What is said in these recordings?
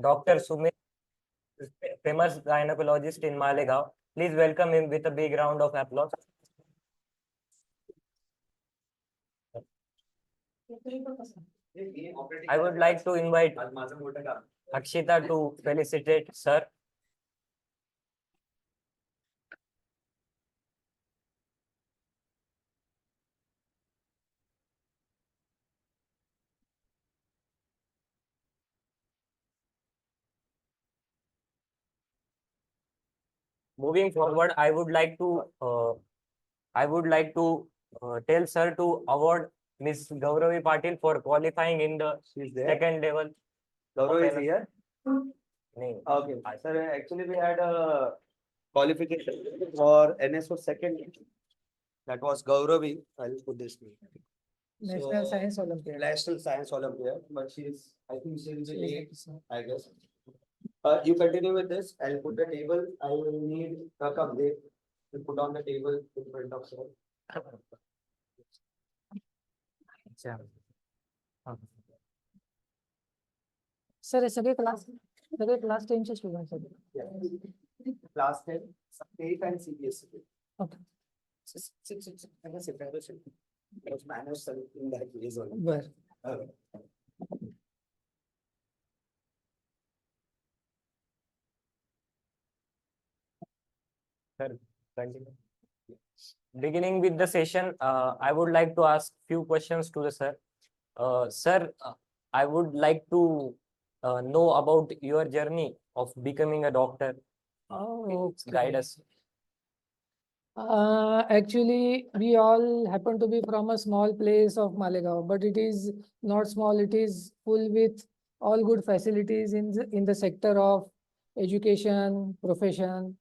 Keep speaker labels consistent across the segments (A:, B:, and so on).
A: Dr. Sumit, famous gynecologist in Malegaon. Please welcome him with a big round of applause. I would like to invite Akshita to felicitate sir. Moving forward, I would like to tell sir to award Miss Gauravi Patil for qualifying in the second level.
B: Gaurav is here.
A: Name.
B: Okay, sir. Actually, we had a qualification for NS for second. That was Gauravi. I'll put this name.
C: National Science Olympiad.
B: National Science Olympiad, but she's, I think she's in eight, I guess. You continue with this. I'll put the table. I will need a cup there to put on the table in front of sir.
C: Sir हे सगळे class 10 चे students आहेत.
B: Class 10, 8 and CBSE.
C: Okay.
B: Six. I guess if I was managed in that case only.
C: बर.
A: Sir, continue. Beginning with the session, I would like to ask few questions to the sir. Sir, I would like to know about your journey of becoming a doctor.
C: Oh,
A: Guide us.
C: Actually, we all happen to be from a small place of Malegaon, but it is not small. It is full with all good facilities in the sector of education, profession.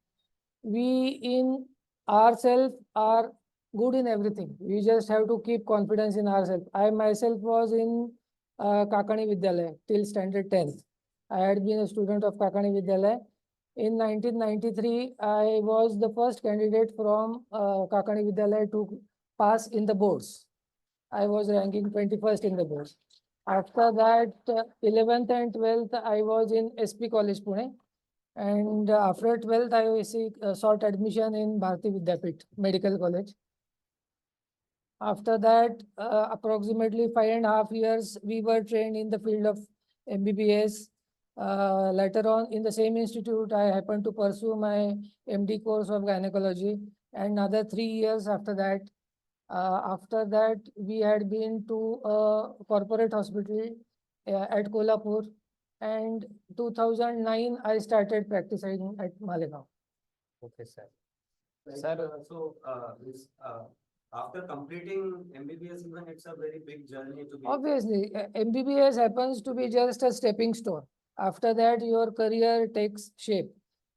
C: We in ourselves are good in everything. We just have to keep confidence in ourselves. I myself was in Kakani Vidyalaya till standard 10th. I had been a student of Kakani Vidyalaya. In 1993, I was the first candidate from Kakani Vidyalaya to pass in the boards. I was ranking 21st in the boards. After that, 11th and 12th, I was in SP College, Pune. And after 12th, I sought admission in Bharati Vidyapit Medical College. After that, approximately 5.5 years, we were trained in the field of MBBS. Later on, in the same institute, I happened to pursue my MD course of gynecology. And another 3 years after that, we had been to a corporate hospital at Kolhapur. And 2009, I started practicing at Malegaon.
A: Okay, sir.
B: Sir, so after completing MBBS, even it's a very big journey to be.
C: Obviously, MBBS happens to be just a stepping stone. After that, your career takes shape.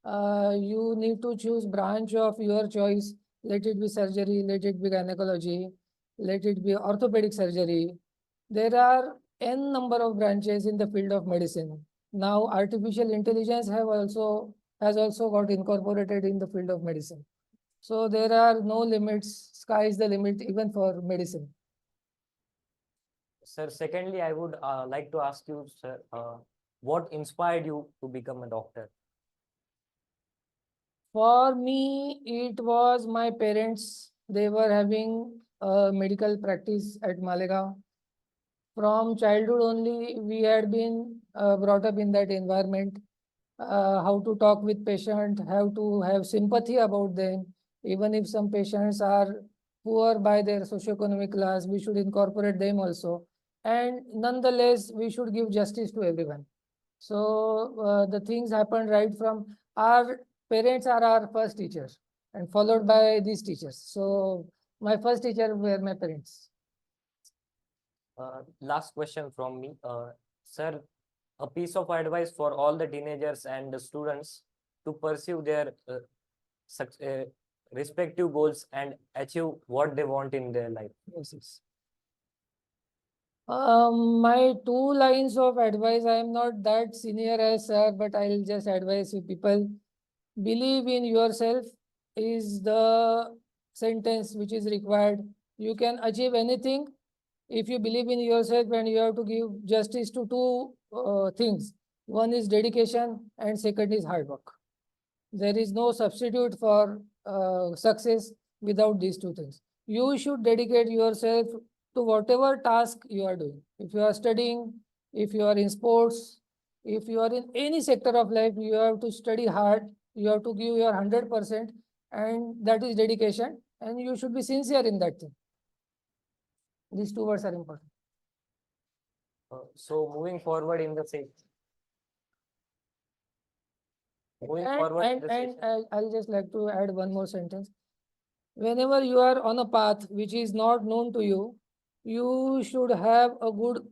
C: You need to choose branch of your choice. Let it be surgery, let it be gynecology, let it be orthopedic surgery. There are n number of branches in the field of medicine. Now, artificial intelligence has also got incorporated in the field of medicine. So there are no limits. Sky is the limit even for medicine.
A: Sir, secondly, I would like to ask you, sir, what inspired you to become a doctor?
C: For me, it was my parents. They were having a medical practice at Malegaon. From childhood only, we had been brought up in that environment. How to talk with patient, how to have sympathy about them. Even if some patients are poor by their socioeconomic class, we should incorporate them also. And nonetheless, we should give justice to everyone. So the things happen right from our parents are our first teachers and followed by these teachers. So my first teacher were my parents.
A: Last question from me. Sir, a piece of advice for all the teenagers and the students to pursue their respective goals and achieve what they want in their life.
C: Yes. My 2 lines of advice, I am not that senior as sir, but I'll just advise you people. Believe in yourself is the sentence which is required. You can achieve anything if you believe in yourself, and you have to give justice to 2 things. One is dedication and second is hard work. There is no substitute for success without these two things. You should dedicate yourself to whatever task you are doing. If you are studying, if you are in sports, if you are in any sector of life, you have to study hard, you have to give your 100%, and that is dedication, and you should be sincere in that thing. These two words are important.
A: So moving forward in the same. Moving
C: And,
A: forward in
C: and,
A: the
C: and
A: session.
C: I'll just like to add one more sentence. Whenever you are on a path which is not known to you, you should have a good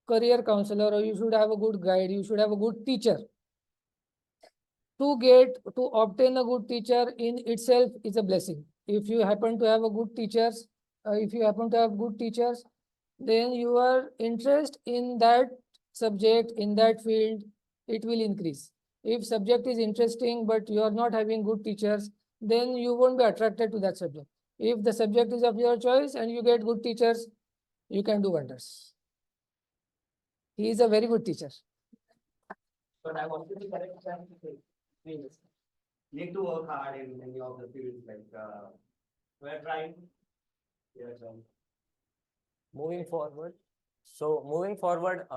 C: career counselor, or you should have a good guide, you should have a good teacher. To obtain a good teacher in itself is a blessing. If you happen to have a good teachers, then your interest in that subject, in that field, it will increase. If subject is interesting, but you are not having good teachers, then you won't be attracted to that subject. If the subject is of your choice and you get good teachers, you can do wonders. He is a very good teacher.
B: But I wanted to correct that. Please. Need to work hard in any of the fields, like, we're trying.
A: Moving forward. So moving forward,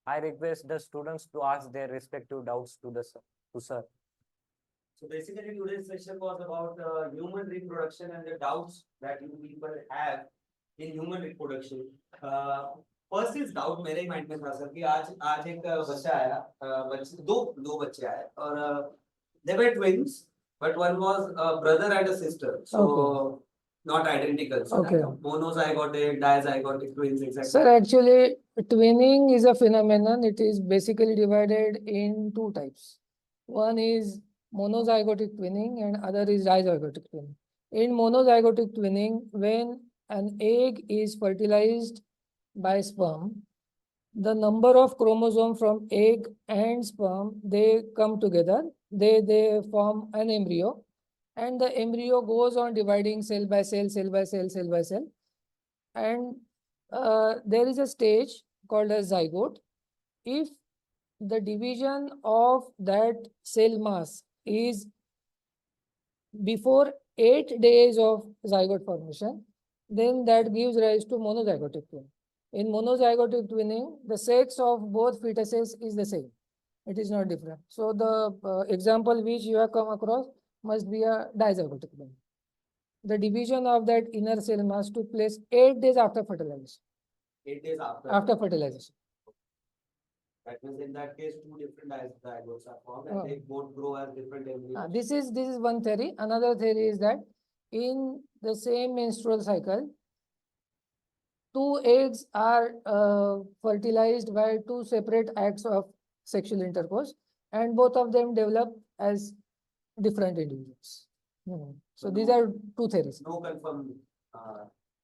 A: I request the students to ask their respective doubts to the sir.
B: So basically today's session was about human reproduction and the doubts that you people have in human reproduction. First is doubt मेरे ही mind में था sir कि आज एक बच्चा आया, दो बच्चे आए और they were twins, but one was a brother and a sister, so not identical. So
C: Okay.
B: monozygotic, dizygotic twins, exactly.
C: Sir, actually, twinning is a phenomenon. It is basically divided in two types. One is monozygotic twinning and other is dizygotic twinning. In monozygotic twinning, when an egg is fertilized by sperm, the number of chromosomes from egg and sperm, they come together, they form an embryo, and the embryo goes on dividing cell by cell, cell by cell, cell by cell. And there is a stage called as zygote. If the division of that cell mass is before 8 days of zygote formation, then that gives rise to monozygotic twinning. In monozygotic twinning, the sex of both fetuses is the same. It is not different. So the example which you have come across must be a dizygotic twinning. The division of that inner cell mass took place 8 days after fertilization.
B: 8 days after.
C: After fertilization.
B: That means in that case, two different zygotes are formed and they both grow as different embryos.
C: This is one theory. Another theory is that in the same menstrual cycle, two eggs are fertilized by two separate acts of sexual intercourse, and both of them develop as different individuals. So these are two theories.
B: No confirmed.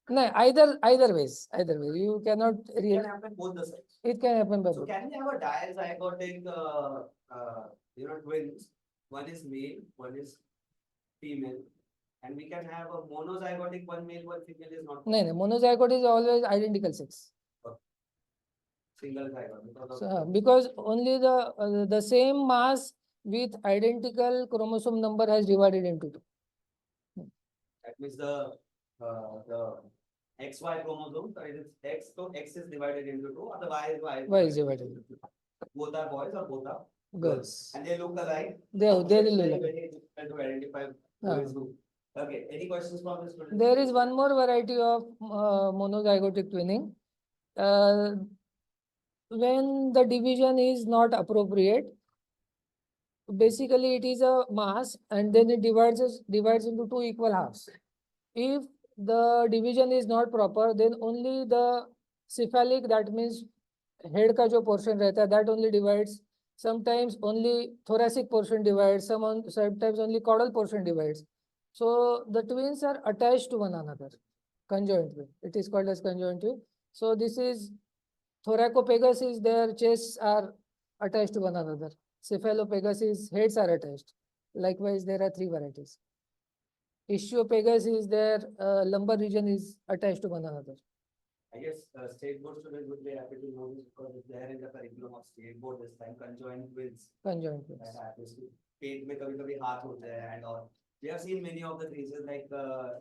C: No, either ways. You cannot
B: It
C: really.
B: can happen both the sides.
C: It can happen by
B: So
C: both.
B: can we have a dizygotic, twins? One is male, one is female, and we can have a monozygotic, one male, one female is not.
C: No, monozygote is always identical sex.
B: Single zygote.
C: So, because only the same mass with identical chromosome number has divided into two.
B: That means the XY chromosome, so it is X, so X is divided into two, or the Y is Y.
C: Y is divided into two.
B: Both are boys or both are
C: Girls.
B: and they look alike.
C: They will
B: Very,
C: look.
B: very difficult to identify who is who. Okay, any questions from the students?
C: There is one more variety of monozygotic twinning. When the division is not appropriate, basically it is a mass and then it divides into two equal halves. If the division is not proper, then only the cephalic, that means head ka jo portion rehta hai, that only divides. Sometimes only thoracic portion divides, sometimes only caudal portion divides. So the twins are attached to one another, conjointly. It is called as conjointive. So this is thoracopegus, their chests are attached to one another. Cephalopegus, heads are attached. Likewise, there are three varieties. Ischiopegus, their lumbar region is attached to one another.
B: I guess state board students would be happy to know this because if they are in the curriculum of state board this time, conjoined quiz.
C: Conjoint
B: That
C: twins.
B: happens to पेट में कभी कभी हाथ होते हैं and or we have seen many of the cases like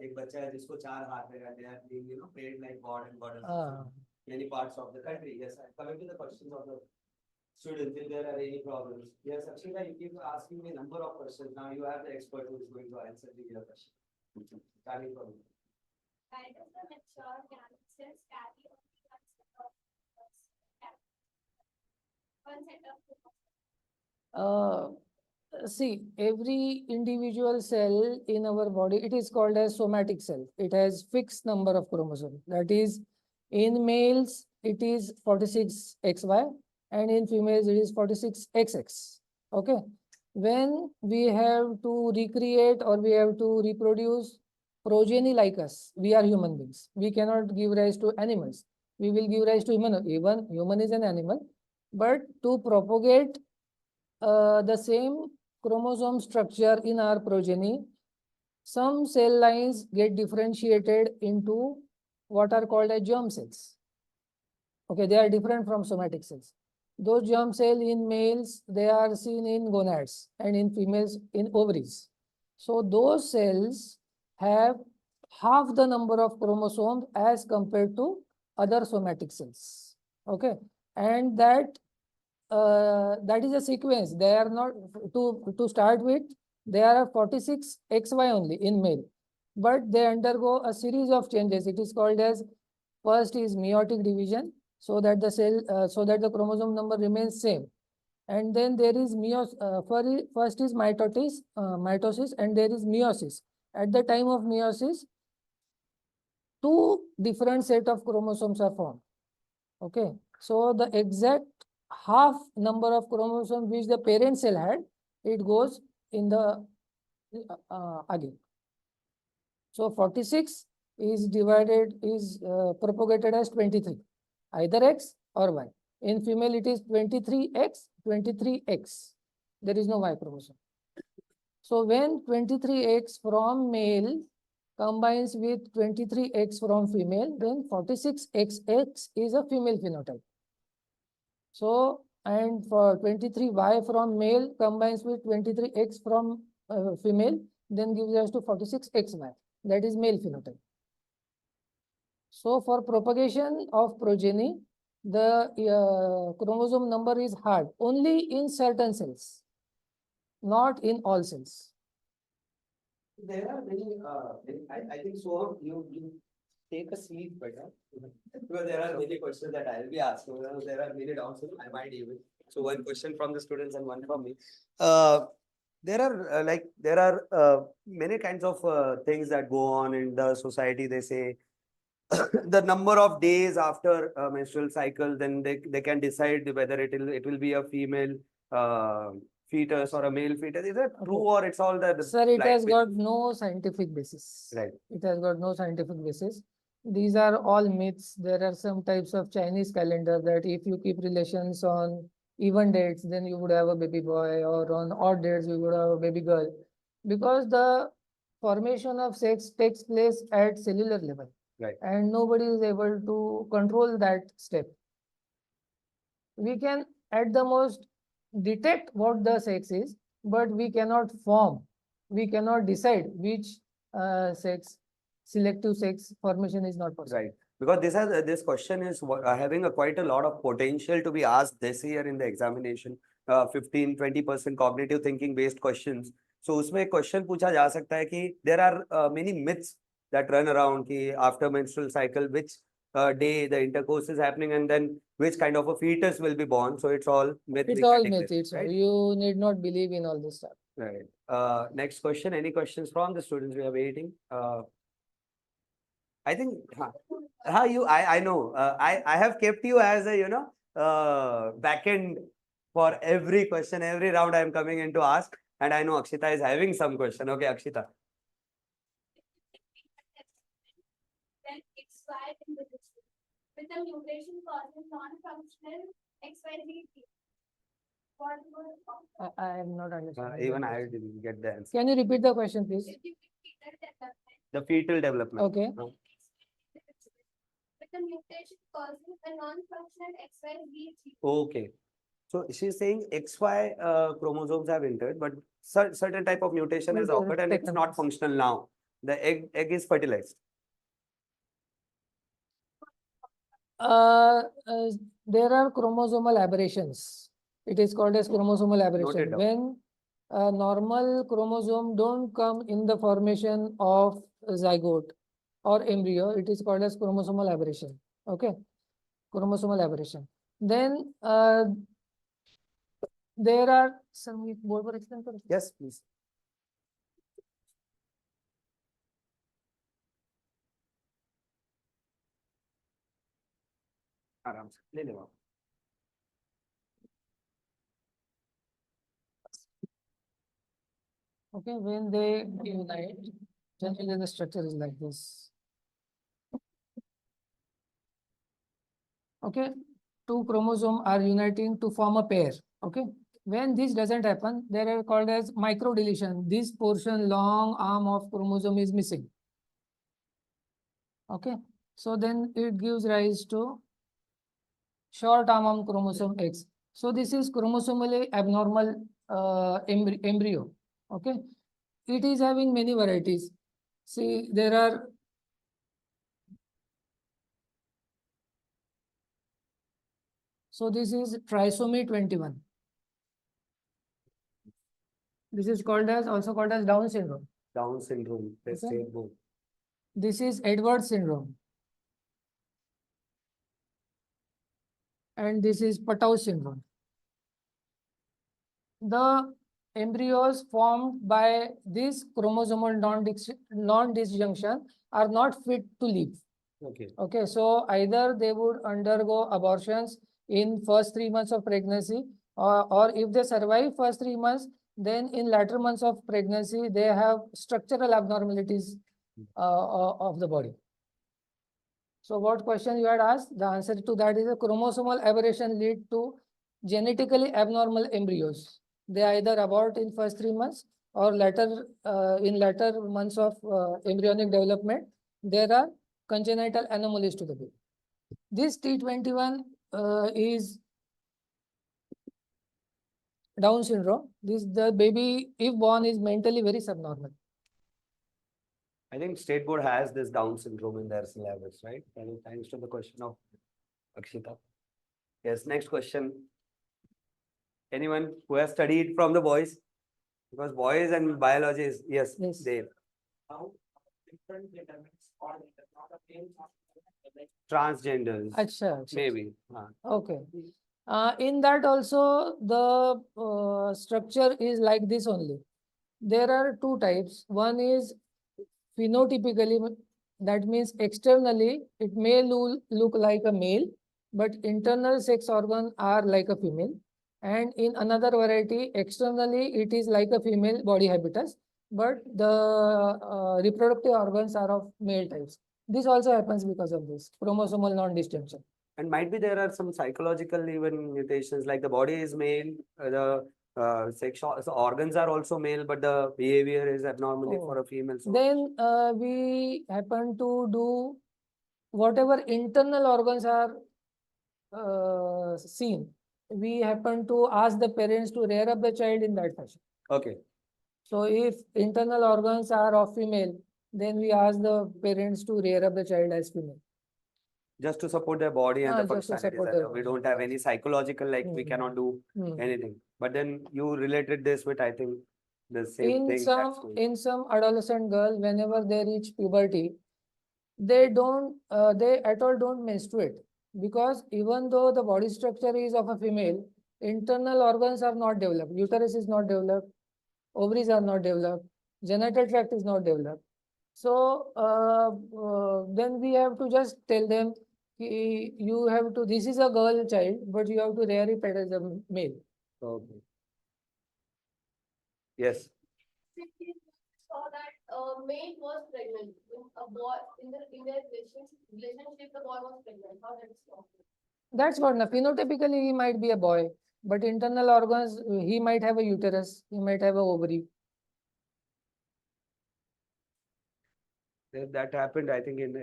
B: एक बच्चा है जिसको 4 हाथ है and they are being paid like god and goddess
C: Ah.
B: in many parts of the country. Yes, coming to the questions of the students, if there are any problems. Yes, Akshita, you keep asking me a number of questions. Now you have the expert who is going to answer your question. Starting from you.
D: Why does the mature gamete cells carry only one set of chromosomes?
C: See, every individual cell in our body, it is called as somatic cell. It has fixed number of chromosomes. That is, in males, it is 46XY, and in females, it is 46XX. Okay. When we have to recreate or we have to reproduce progeny like us, we are human beings. We cannot give rise to animals. We will give rise to human. Even human is an animal. But to propagate the same chromosome structure in our progeny, some cell lines get differentiated into what are called as germ cells. Okay, they are different from somatic cells. Those germ cells in males, they are seen in gonads, and in females in ovaries. So those cells have half the number of chromosomes as compared to other somatic cells. Okay, and that is a sequence. They are not, to start with, they are 46XY only in male, but they undergo a series of changes. It is called as, first is meiotic division, so that the cell, so that the chromosome number remains same. And then there is first is mitosis, and there is meiosis. At the time of meiosis, two different set of chromosomes are formed. Okay, so the exact half number of chromosomes which the parent cell had, it goes in the again. So 46 is propagated as 23, either X or Y. In female, it is 23X, 23X. There is no Y chromosome. So when 23X from male combines with 23X from female, then 46XX is a female phenotype. So, and for 23Y from male combines with 23X from female, then gives us to 46XY. That is male phenotype. So, for propagation of progeny, the chromosome number is hard only in certain cells, not in all cells.
B: There are many, I think so, you take a seat better. Because there are many questions that I will be asking, there are many doubts in my mind even. So one question from the students and one from me. There are many kinds of things that go on in the society. They say the number of days after a menstrual cycle, then they can decide whether it will be a female fetus or a male fetus. Is that true, or it's all the
C: Sir, it
B: blind
C: has
B: myth?
C: got no scientific basis.
B: Right.
C: It has got no scientific basis. These are all myths. There are some types of Chinese calendar that if you keep relations on even dates, then you would have a baby boy, or on odd dates, you would have a baby girl. Because the formation of sex takes place at cellular level.
B: Right.
C: And nobody is able to control that step. We can at the most detect what the sex is, but we cannot form. We cannot decide which selective sex formation is not possible.
B: Right. Because this question is having quite a lot of potential to be asked this year in the examination. 15-20% cognitive thinking based questions. So उसमें एक question पूछा जा सकता है कि there are many myths that run around कि after menstrual cycle which day the intercourse is happening and then which kind of a fetus will be born. So it's all myth.
C: It's
B: we can
C: all
B: declare,
C: myth. It's
B: right?
C: You need not believe in all this stuff.
B: Right. Next question. Any questions from the students? We are waiting. I think I know. I have kept you as a back end for every question, every round I am coming in to ask. And I know Akshita is having some question. Okay, Akshita.
D: Then XY individual with the mutation causing non-functional XYZ gene. What would
C: I am not understanding.
B: Even I didn't get the answer.
C: Can you repeat the question, please?
D: if you fetal development
B: The fetal development.
C: Okay.
D: with the mutation causing a non-functional XY breech.
B: Okay. So she's saying XY chromosomes have entered, but certain type of mutation has occurred and it's not functional now. The egg is fertilized.
C: Uh, uh, there are chromosomal aberrations. It is called as chromosomal
B: Noted
C: aberration.
B: down.
C: When a normal chromosome don't come in the formation of zygote or embryo, it is called as chromosomal aberration. Okay, chromosomal aberration. Then there are some board पर explain करो.
B: Yes, please. आराम से ले लो आप.
C: Okay, when they unite, generally the structure is like this. Okay, two chromosomes are uniting to form a pair. Okay, when this doesn't happen, they are called as microdeletion. This portion, long arm of chromosome is missing. Okay, so then it gives rise to short arm of chromosome X. So this is chromosomally abnormal embryo. Okay, it is having many varieties. See, there are so this is trisomy 21. This is called as also called as Down syndrome.
B: Down syndrome. Let's
C: Okay.
B: say both.
C: This is Edwards syndrome. And this is Patau syndrome. The embryos formed by this chromosomal non-disjunction are not fit to live.
B: Okay.
C: Okay, so either they would undergo abortions in first 3 months of pregnancy, or if they survive first 3 months, then in latter months of pregnancy, they have structural abnormalities of the body. So what question you had asked? The answer to that is a chromosomal aberration lead to genetically abnormal embryos. They either abort in first 3 months or later in later months of embryonic development. There are congenital anomalies to the baby. This T21 is Down syndrome. The baby, if born, is mentally very subnormal.
B: I think state board has this Down syndrome in their syllabus, right? And thanks to the question of Akshita. Yes, next question. Anyone who has studied from the boys? Because boys and biology is, yes,
C: Yes.
B: Dave.
E: How different determines or not a pain
B: Transgenders,
C: Acha,
B: maybe.
C: okay. In that also the structure is like this only. There are two types. One is phenotypically, that means externally it may look like a male, but internal sex organ are like a female. And in another variety, externally it is like a female body habitus, but the reproductive organs are of male types. This also happens because of this chromosomal non-distinction.
B: And might be there are some psychological even mutations, like the body is male, the sexual organs are also male, but the behavior is abnormally for a female. So
C: Then we happen to do whatever internal organs are seen. We happen to ask the parents to rear up the child in that fashion.
B: okay.
C: So if internal organs are of female, then we ask the parents to rear up the child as female.
B: Just to support their body and the
C: Just to
B: functionality.
C: support their
B: We
C: body.
B: don't have any psychological, like we
C: Mhm.
B: cannot do
C: Hmm.
B: anything. But then you related this with, I think, the same thing.
C: In some adolescent girl, whenever they reach puberty, they at all don't menstruate, because even though the body structure is of a female, internal organs are not developed. Uterus is not developed, ovaries are not developed, genital tract is not developed. So then we have to just tell them, you have to, this is a girl child, but you have to rear it as a male.
B: Okay. Yes.
D: Saw that a male was pregnant in a boy in their relationship the boy was pregnant. How that is possible?
C: That's what, now, phenotypically he might be a boy, but internal organs, he might have a uterus, he might have a ovary.
B: That happened, I think, in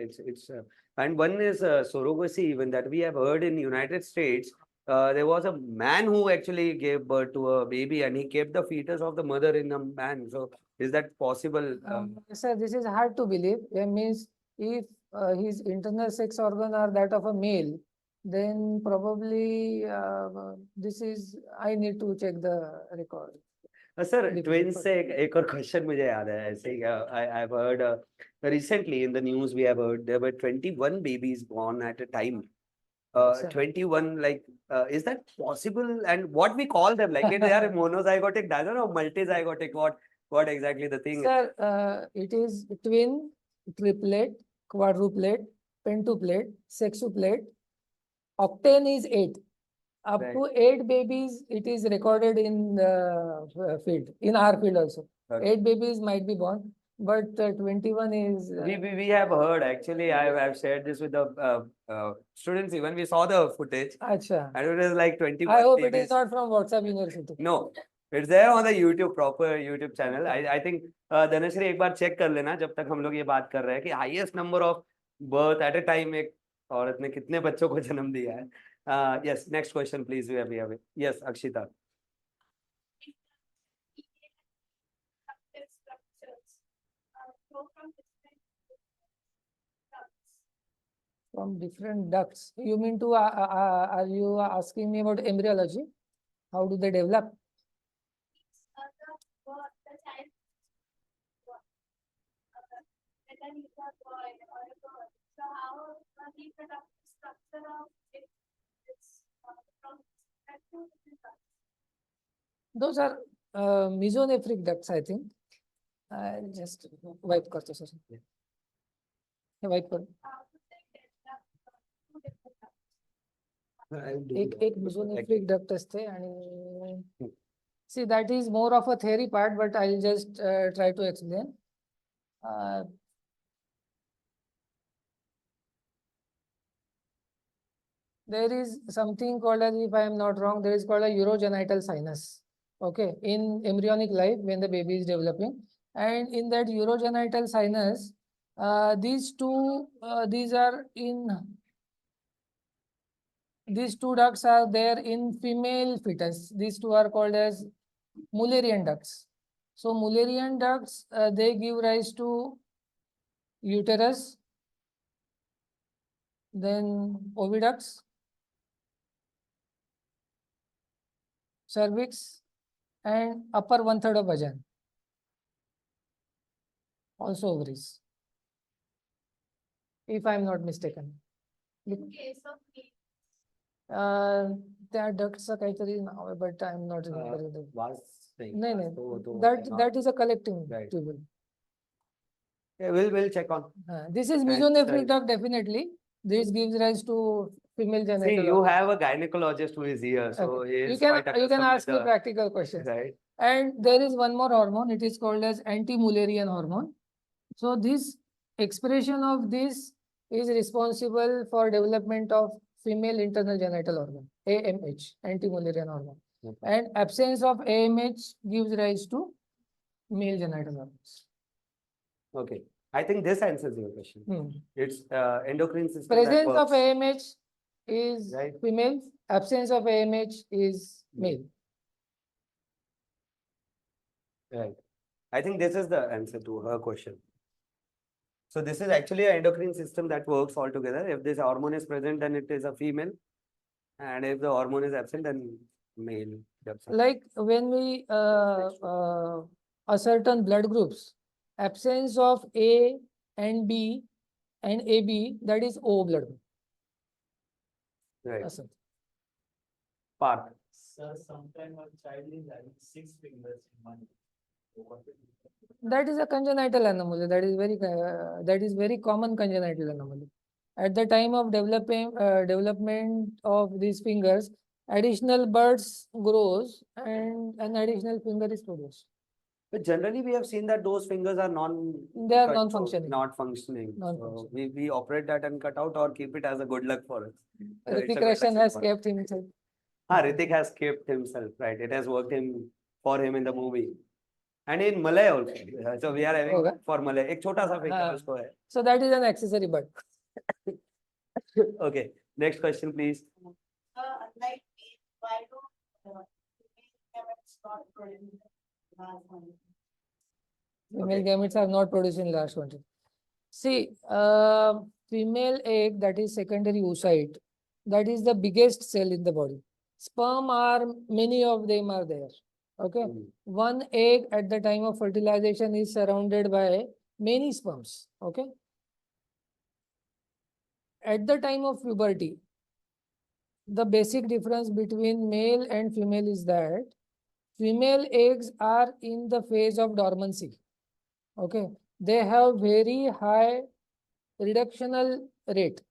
B: and one is surrogacy even that we have heard in United States. There was a man who actually gave birth to a baby and he kept the fetus of the mother in a man. So is that possible?
C: Sir, this is hard to believe. It means if his internal sex organ are that of a male, then probably this is, I need to check the record.
B: Sir,
C: Difficult
B: twins से
C: question.
B: एक और question मुझे याद है ऐसे ही I've heard recently in the news we have heard there were 21 babies born at a time.
C: Yes, sir.
B: 21 like is that possible and what we call them like they are monozygotic, I don't know, multizygotic, what exactly the thing is?
C: Sir, it is twin, triplet, quadruplet, pentuplet, sextuplet. Octane is 8. Up
B: Right.
C: to 8 babies, it is recorded in the field, in our field also.
B: Okay.
C: 8 babies might be born, but 21 is.
B: We have heard actually. I've shared this with the students. Even we saw the footage,
C: Acha.
B: and it was like 21
C: I hope it
B: babies.
C: is not from WhatsApp University.
B: No, it's there on the YouTube, proper YouTube channel. I think Dhanashree एक बार check कर लेना जब तक हम लोग ये बात कर रहे हैं कि highest number of birth at a time एक औरत ने कितने बच्चों को जन्म दिया है. Yes, next question please. We have it. Yes, Akshita.
C: From different ducts. You mean to, are you asking me about embryology? How do they develop? Those are mesonephric ducts, I think. I'll just wipe करतो sir. हे wipe कर. एक mesonephric duct असते आणि see that is more of a theory part, but I'll just try to explain. There is something called as, if I am not wrong, there is called a urogenital sinus. Okay, in embryonic life when the baby is developing, and in that urogenital sinus, these two ducts are there in female fetus. These two are called as Mullerian ducts. So Mullerian ducts, they give rise to uterus, then oviducts, cervix, and upper 1/3 of vagina. Also ovaries, if I am not mistaken. त्या ductचं काहीतरी नाव आहे, but I am not remembering the. नाही, that is a collecting
B: Right.
C: tubule.
B: Yeah, we'll check on.
C: This is mesonephric duct, definitely. This gives rise to female
B: See,
C: genital
B: you
C: organ.
B: have a gynecologist who is here, so
C: Okay.
B: he
C: You
B: is
C: can
B: quite
C: you can
B: accustomed
C: ask
B: with
C: me
B: the-
C: practical questions.
B: Right.
C: And there is one more hormone. It is called as anti-Mullerian hormone. So this expression of this is responsible for development of female internal genital organ, AMH, anti-Mullerian hormone.
B: Okay.
C: And absence of AMH gives rise to male genital organs.
B: Okay. I think this answers your question. It's endocrine system that
C: Presence of
B: works.
C: AMH is
B: Right.
C: female, absence of AMH is male.
B: Right. I think this is the answer to her question. So this is actually an endocrine system that works all together. If this hormone is present, then it is a female. And if the hormone is absent, then male. That's all.
C: Like when we ascertain blood groups, absence of A and B and AB, that is O blood group.
B: Right.
C: Ascent.
B: Parth.
E: Sir, sometime a child is having 6 fingers in one. So what will be-
C: That is a congenital anomaly. That is very common congenital anomaly. At the time of development of these fingers, additional buds grows and an additional finger is produced.
B: But generally, we have seen that those fingers are
C: They are non-functioning.
B: Not functioning. So
C: Non-functioning.
B: we operate that and cut out or keep it as a good luck for us. So it's a
C: Hrithik
B: good
C: Roshan
B: luck
C: has
B: for us.
C: kept himself.
B: Hrithik has kept himself, right? It has worked for him in the movie. And in Malay also. So we are having
C: Okay.
B: for Malay. एक छोटा सा feature
C: हाँ.
B: उसको है.
C: So that is an accessory bud.
B: Okay. Next question, please.
F: Like why do gametes not produce large quantity?
C: Female
B: Okay.
C: gametes are not produced in large quantity. See, female egg, that is secondary oocyte, that is the biggest cell in the body. Sperm are, many of them are there. Okay.
B: Hmm.
C: One egg at the time of fertilization is surrounded by many sperms. Okay. At the time of puberty, the basic difference between male and female is that female eggs are in the phase of dormancy. Okay. They have very high reductional rate.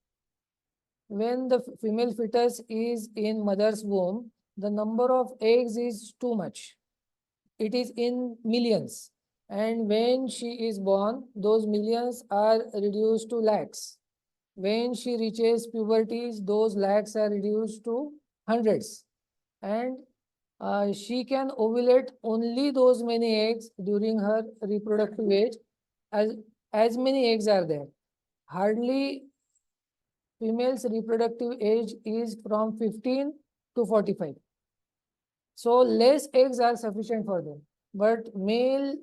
C: When the female fetus is in mother's womb, the number of eggs is too much. It is in millions. And when she is born, those millions are reduced to lakhs. When she reaches puberty, those lakhs are reduced to hundreds. And she can ovulate only those many eggs during her reproductive age, as many eggs are there. Hardly female's reproductive age is from 15 to 45. So less eggs are sufficient for them. But male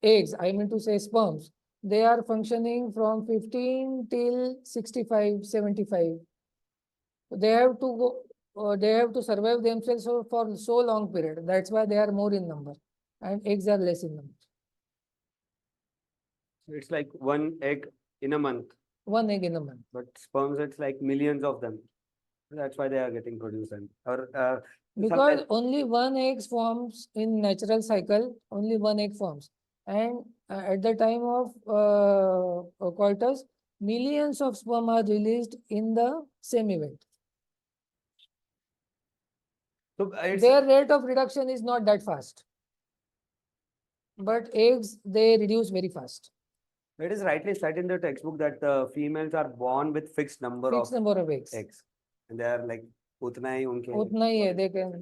C: eggs, I mean to say sperms, they are functioning from 15 till 65, 75. They have to go, they have to survive themselves for so long period. That's why they are more in number and eggs are less in number.
B: It's like one egg in a month,
C: One egg in a month.
B: but sperms it's like millions of them. That's why they are getting produced. And or
C: Because
B: sometimes
C: only one egg forms in natural cycle, only one egg forms. And at the time of coitus, millions of sperm are released in the same event.
B: so it's
C: Their rate of reduction is not that fast. But eggs, they reduce very fast.
B: it is rightly said in the textbook that females are born with fixed number
C: Fixed
B: of
C: number of eggs.
B: eggs, and they are like उतना ही उनके
C: Utna hi hai, they can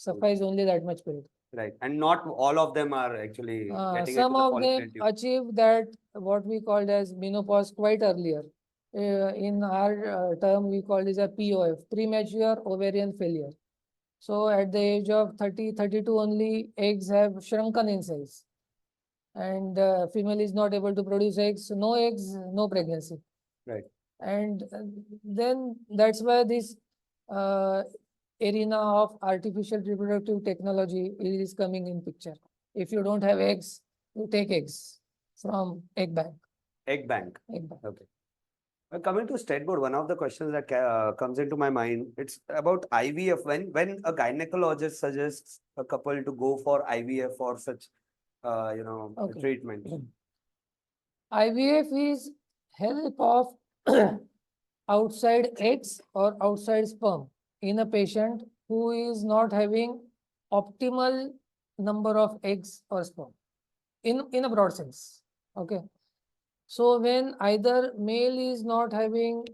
C: suffice only that much period.
B: right, and not all of them are actually getting
C: Some
B: into the
C: of them
B: follicular tube.
C: achieve that what we called as menopause quite earlier. In our term, we call it a POF, premature ovarian failure. So at the age of 30, 32 only, eggs have shrunken in size. And female is not able to produce eggs, so no eggs, no pregnancy.
B: Right.
C: And then that's why this arena of artificial reproductive technology is coming in picture. If you don't have eggs, you take eggs from egg bank.
B: Egg bank.
C: Egg bank.
B: Okay. Coming to state board, one of the questions that comes into my mind, it's about IVF. When a gynecologist suggests a couple to go for IVF for such,
C: Okay.
B: treatment.
C: IVF is help of outside eggs or outside sperm in a patient who is not having optimal number of eggs or sperm in a broad sense. Okay. So when either male is not having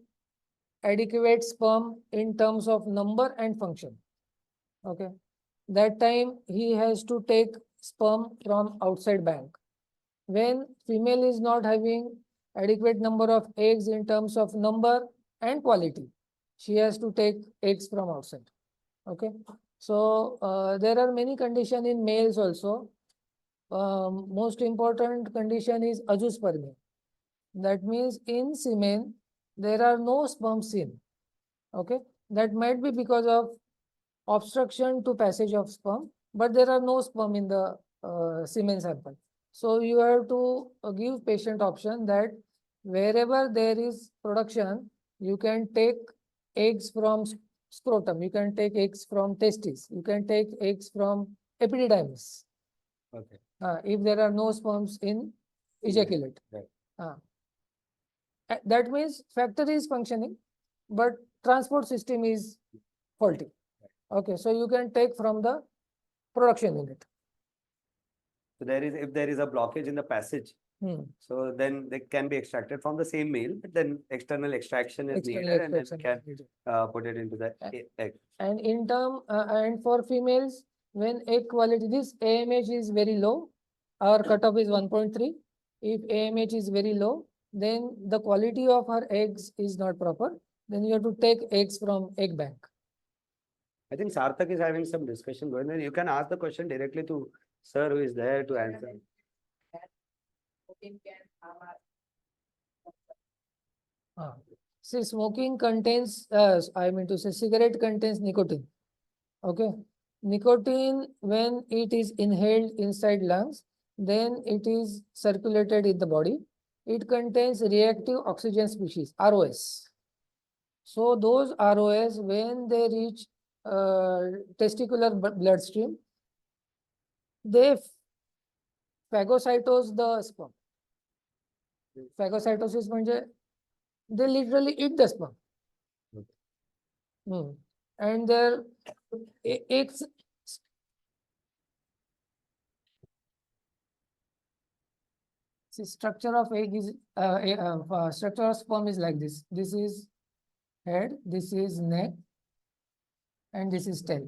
C: adequate sperm in terms of number and function, okay, that time he has to take sperm from outside bank. When female is not having adequate number of eggs in terms of number and quality, she has to take eggs from outside. Okay. So there are many conditions in males also. Most important condition is azoospermia. That means in semen, there are no sperm seen. Okay. That might be because of obstruction to passage of sperm, but there are no sperm in the semen sample. So you have to give patient option that wherever there is production, you can take eggs from scrotum, you can take eggs from testes, you can take eggs from epididymis.
B: Okay.
C: If there are no sperms in ejaculate.
B: Right.
C: That means factory is functioning, but transport system is faulty. Okay, so you can take from the production unit.
B: So if there is a blockage in the passage, so then they can be extracted from the same male, but then external extraction is
C: External
B: needed, and then
C: extraction
B: can
C: is needed.
B: put it into the egg.
C: And in term and for females, when egg quality, this AMH is very low, our cutoff is 1.3. If AMH is very low, then the quality of her eggs is not proper. Then you have to take eggs from egg bank.
G: I think Sarthak is having some discussion going on. You can ask the question directly to sir who is there to answer.
C: See, smoking contains, I mean to say, cigarette contains nicotine. Okay. Nicotine, when it is inhaled inside lungs, then it is circulated in the body. It contains reactive oxygen species, ROS. So those ROS, when they reach testicular bloodstream, they phagocytose the sperm. Phagocytosis म्हणजे they literally eat the sperm. And their eggs. See, structure of egg is structure of sperm is like this. This is head, this is neck, and this is tail.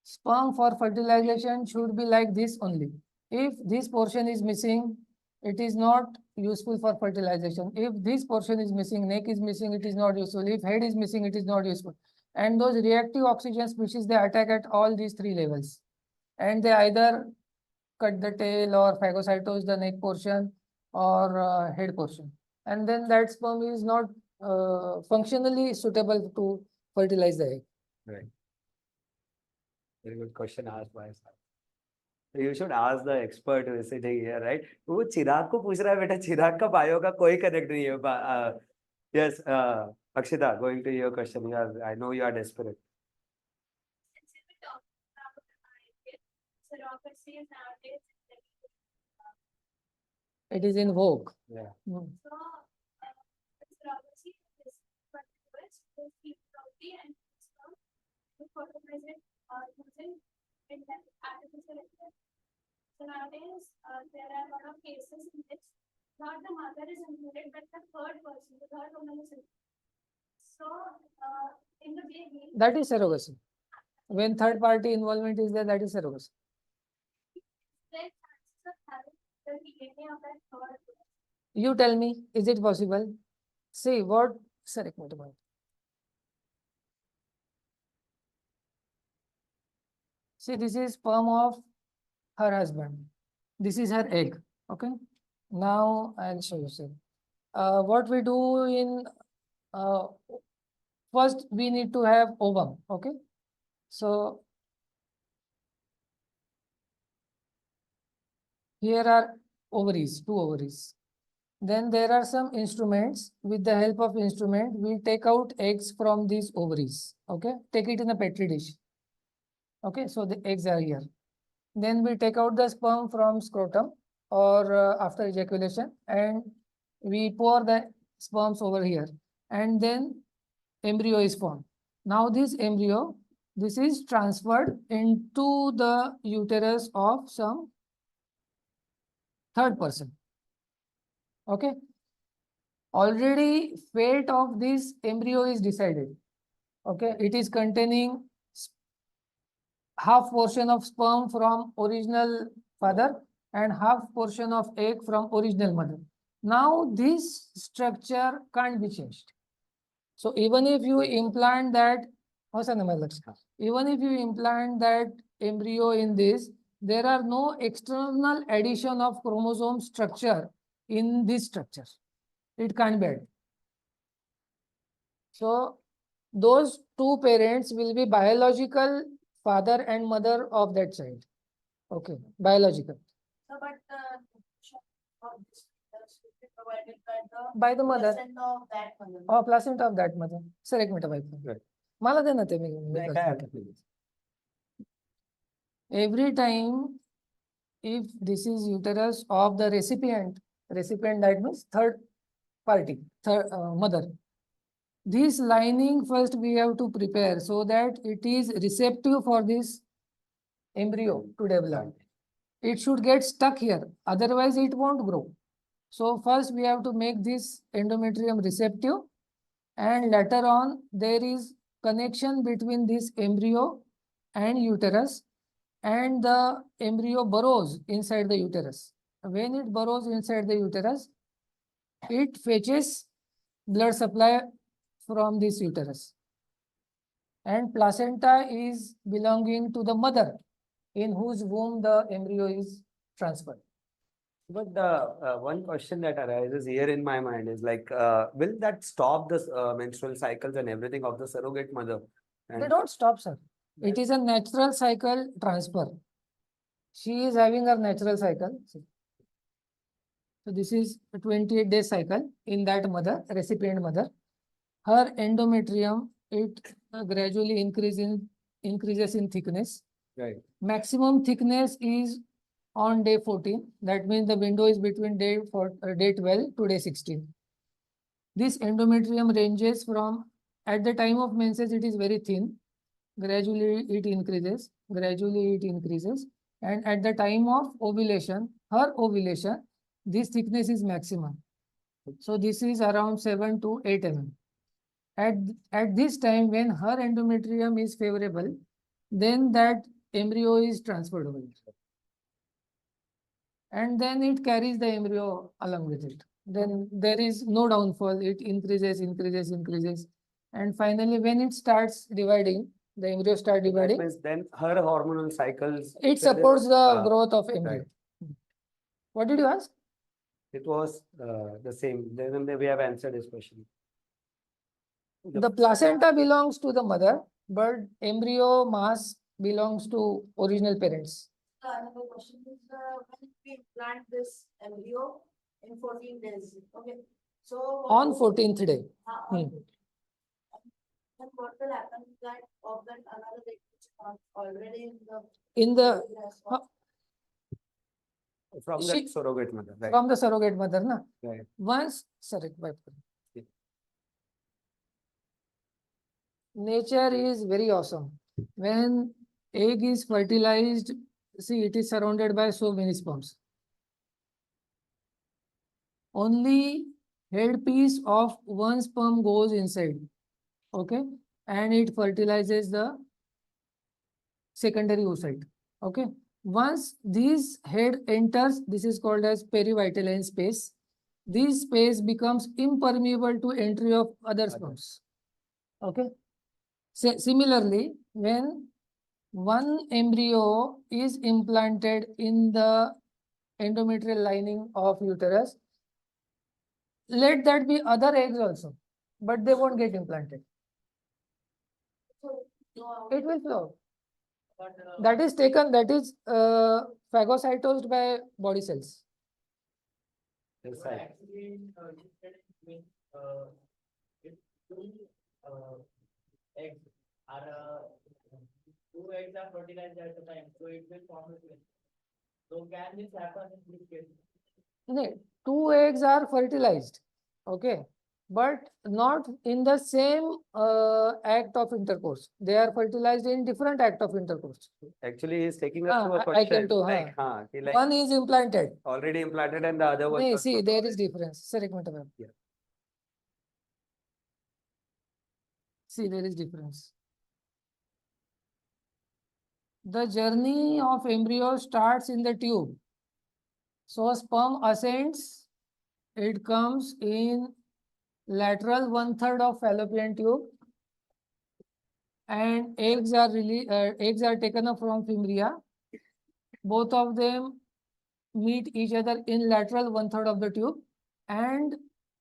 C: Sperm for fertilization should be like this only. If this portion is missing, it is not useful for fertilization. If this portion is missing, neck is missing, it is not useful. If head is missing, it is not useful. And those reactive oxygen species, they attack at all these three levels. And they either cut the tail or phagocytose the neck portion or head portion. And then that sperm is not functionally suitable to fertilize the egg.
G: Right. Very good question asked by sir. You should ask the expert who is sitting here, right? वो चिराग को पूछ रहा है बेटा चिराग का bio का कोई connect नहीं है. Yes, Akshita, going to your question. I know you are desperate.
D: Since we talked about surrogacy nowadays,
C: It is in vogue.
G: Yeah.
D: so surrogacy is continuous with fertility and sperm to fertilize it using artificial intelligence. So nowadays, there are a lot of cases in which not the mother is included, but the third person, the third woman is included. So, in the baby,
C: That is surrogacy. When third party involvement is there, that is surrogacy.
D: there are chances of having the DNA of that third person.
C: You tell me, is it possible? See what, sir, एक minute. See, this is sperm of her husband. This is her egg. Okay. Now I'll show you. Sir. What we do in first we need to have ovum. Okay. So here are ovaries, two ovaries. Then there are some instruments. With the help of instrument, we take out eggs from these ovaries. Okay. Take it in a petri dish. Okay. So the eggs are here. Then we take out the sperm from scrotum or after ejaculation and we pour the sperms over here and then embryo is formed. Now this embryo, this is transferred into the uterus of some third person. Okay. Already fate of this embryo is decided. Okay. It is containing half portion of sperm from original father and half portion of egg from original mother. Now this structure can't be changed. So even if you implant that, even if you implant that embryo in this, there are no external addition of chromosome structure in this structure. It can't be added. So those two parents will be biological father and mother of that child. Okay, biological.
F: So, but nutrition of this should be provided
C: By the mother.
F: placenta of that mother.
C: Or placenta of that mother. Sir, एक minute भाई.
G: Right.
C: मला दे ना ते मी Every time, if this is uterus of the recipient that means third party, third mother. This lining first we have to prepare so that it is receptive for this embryo to develop. It should get stuck here, otherwise it won't grow. So first we have to make this endometrium receptive and later on there is connection between this embryo and uterus and the embryo burrows inside the uterus. When it burrows inside the uterus, it fetches blood supply from this uterus. And placenta is belonging to the mother in whose womb the embryo is transferred.
G: But the one question that arises here in my mind is like, will that stop the menstrual cycles and everything of the surrogate mother?
C: They
G: And
C: don't stop, sir. It is a natural cycle transfer. She is having her natural cycle. So this is a 28-day cycle in that mother, recipient mother. Her endometrium, it gradually increases in thickness.
G: right,
C: Maximum thickness is on day 14. That means the window is between day 12 to day 16. This endometrium ranges from, at the time of menses, it is very thin. Gradually it increases, and at the time of ovulation, her ovulation, this thickness is maximum. So this is around 7 to 8 mm. At this time, when her endometrium is favorable, then that embryo is transferred over. And then it carries the embryo along with it. Then there is no downfall, it increases. And finally, when it starts dividing, the embryo start
G: that
C: dividing,
G: means then her hormonal cycles.
C: it supports the
G: uh,
C: growth of embryo.
G: right.
C: What did you ask?
G: It was the same. Then we have answered this question.
C: The placenta belongs to the mother, but embryo mass belongs to original parents.
F: Another question is, when we implant this embryo in 14 days, okay? So.
C: On 14th day.
F: on- Then what will happen is that of that another egg which is already
C: In the
G: From the
C: She-
G: surrogate mother, right?
C: from the surrogate mother, na?
G: Right.
C: Once, sorry,
G: Yeah.
C: Nature is very awesome. When egg is fertilized, see, it is surrounded by so many sperms. Only headpiece of one sperm goes inside, okay, and it fertilizes the secondary oocyte, okay. Once this head enters, this is called as perivitelline space. This space becomes impermeable to entry of other sperms, okay. Similarly, when one embryo is implanted in the endometrial lining of uterus, let that be other eggs also, but they won't get implanted. It will flow.
E: But
C: That is taken, that is phagocytosed by body cells.
G: Yes,
E: but
G: right.
E: actually, you said it means, if two eggs are two eggs are fertilized at the time, so it will form a twin. So can this happen in this case?
C: No, two eggs are fertilized, okay, but not in the same act of intercourse. They are fertilized in different act of intercourse.
G: Actually, he's taking us to a
C: I came
G: question
C: to,
G: like, like
C: One is implanted.
G: already implanted and the other one.
C: No,
G: was
C: see,
G: not
C: there
G: already.
C: is difference. Sir, ek minute, ma'am.
G: Yeah.
C: See, there is difference. The journey of embryo starts in the tube. So sperm ascends, it comes in lateral 1/3 of fallopian tube, and eggs are taken up from fimbria. Both of them meet each other in lateral 1/3 of the tube, and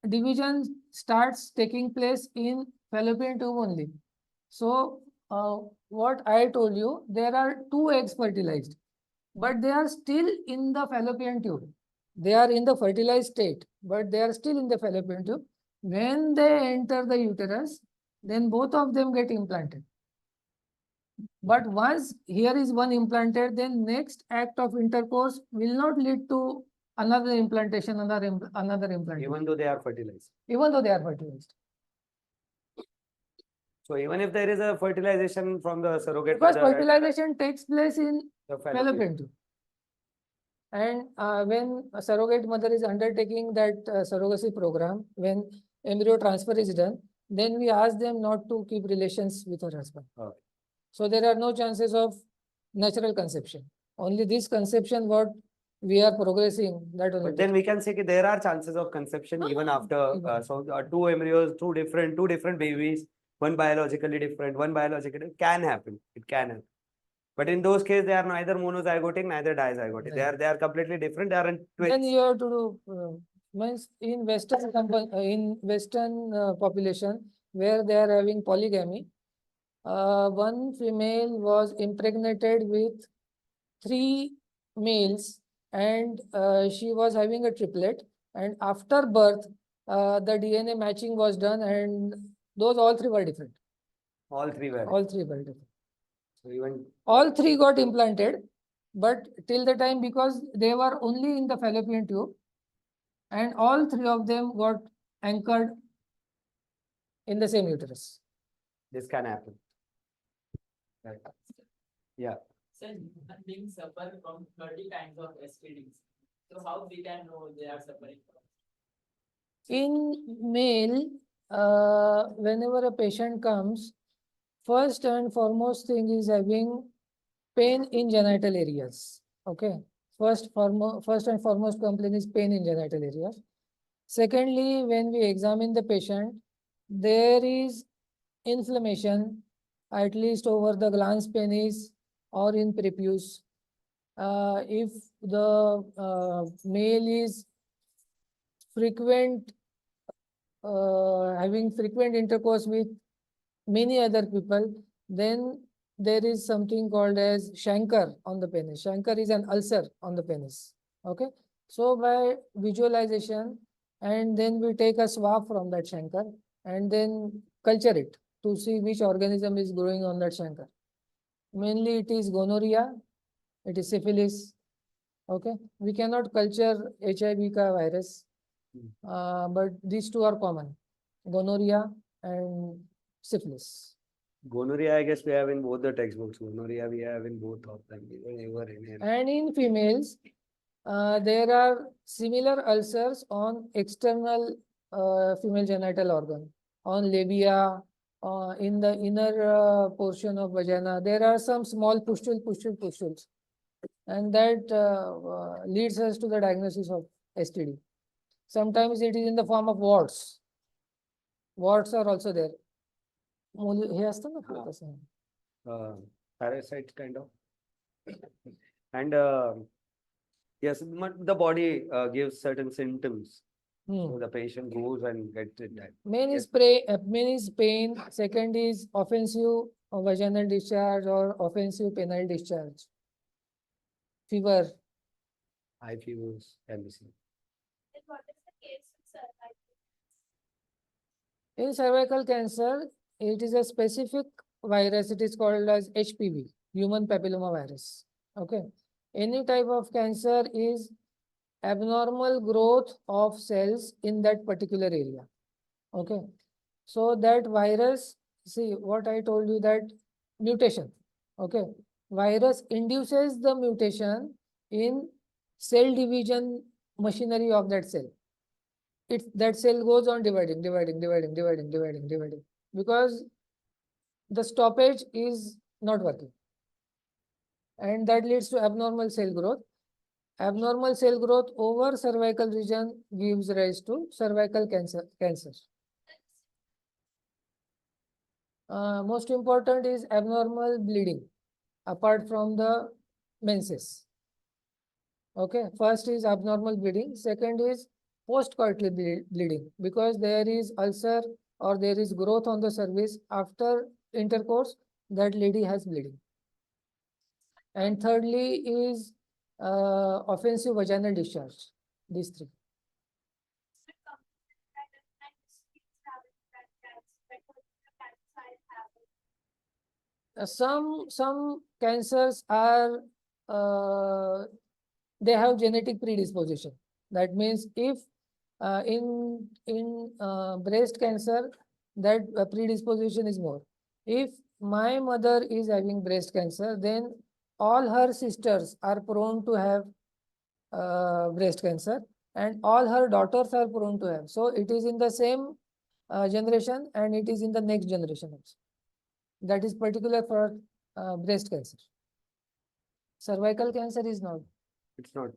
C: division starts taking place in fallopian tube only. So what I told you, there are two eggs fertilized, but they are still in the fallopian tube. They are in the fertilized state, but they are still in the fallopian tube. When they enter the uterus, then both of them get implanted. But once here is one implanted, then next act of intercourse will not lead to another implantation, another implantation,
G: Even though they are fertilized.
C: even though they are fertilized.
G: So even if there is a fertilization from the surrogate
C: Because
G: mother,
C: fertilization takes place in
G: the fallopian.
C: fallopian tube. And when a surrogate mother is undertaking that surrogacy program, when embryo transfer is done, then we ask them not to keep relations with her husband.
G: Okay.
C: So there are no chances of natural conception. Only this conception what we are progressing, that only.
G: But then we can say that there are chances of conception even after two embryos, two different babies, one biologically different, one biologically can happen. It can happen. But in those cases, they are neither monozygotic, neither dizygotic. They are completely different. They are in
C: Then
G: twins.
C: you have to do means in Western population where they are having polygamy, one female was impregnated with 3 males and she was having a triplet, and after birth the DNA matching was done and those all 3 were different.
G: All three were.
C: All 3 were different.
G: So even
C: All 3 got implanted, but till the time because they were only in the fallopian tube and all 3 of them got anchored in the same uterus.
G: this can happen. Right. Yeah.
E: So human beings suffer from 30 kinds of STDs. So how we can know they are suffering from?
C: In male, whenever a patient comes, first and foremost thing is having pain in genital areas. Okay. First and foremost complaint is pain in genital areas. Secondly, when we examine the patient, there is inflammation, at least over the glans penis or in prepuce. If the male is having frequent intercourse with many other people, then there is something called as chancre on the penis. Chancre is an ulcer on the penis. Okay. So by visualization, and then we take a swab from that chancre and then culture it to see which organism is growing on that chancre. Mainly it is gonorrhea, it is syphilis. Okay. We cannot culture HIV virus, but these 2 are common, gonorrhea and syphilis.
G: Gonorrhea, I guess we have in both the textbooks. Gonorrhea we have in both of them.
C: And in females, there are similar ulcers on external female genital organ, on labia, in the inner portion of vagina. There are some small pustules, and that leads us to the diagnosis of STD. Sometimes it is in the form of warts. Warts are also there. हे असतं ना तसं.
G: Parasites kind of. And yes, the body gives certain symptoms. So the patient goes and gets it done.
C: Main is pain. Second is offensive vaginal discharge or offensive penile discharge. Fever.
G: High fevers can be seen.
D: Then what is the case of cervical?
C: In cervical cancer, it is a specific virus. It is called as HPV, human papilloma virus. Okay. Any type of cancer is abnormal growth of cells in that particular area. Okay. So that virus, see what I told you, that mutation. Okay. Virus induces the mutation in cell division machinery of that cell. That cell goes on dividing because the stoppage is not working, and that leads to abnormal cell growth. Abnormal cell growth over cervical region gives rise to cervical cancer. Most important is abnormal bleeding apart from the menses. Okay, first is abnormal bleeding. Second is postcoital bleeding, because there is ulcer or there is growth on the cervix after intercourse, that lady has bleeding. And thirdly is offensive vaginal discharge. These 3. Some cancers are they have genetic predisposition. That means if in breast cancer, that predisposition is more. If my mother is having breast cancer, then all her sisters are prone to have breast cancer, and all her daughters are prone to have. So it is in the same generation, and it is in the next generation also. That is particular for breast cancer. Cervical cancer is not.
G: It's not.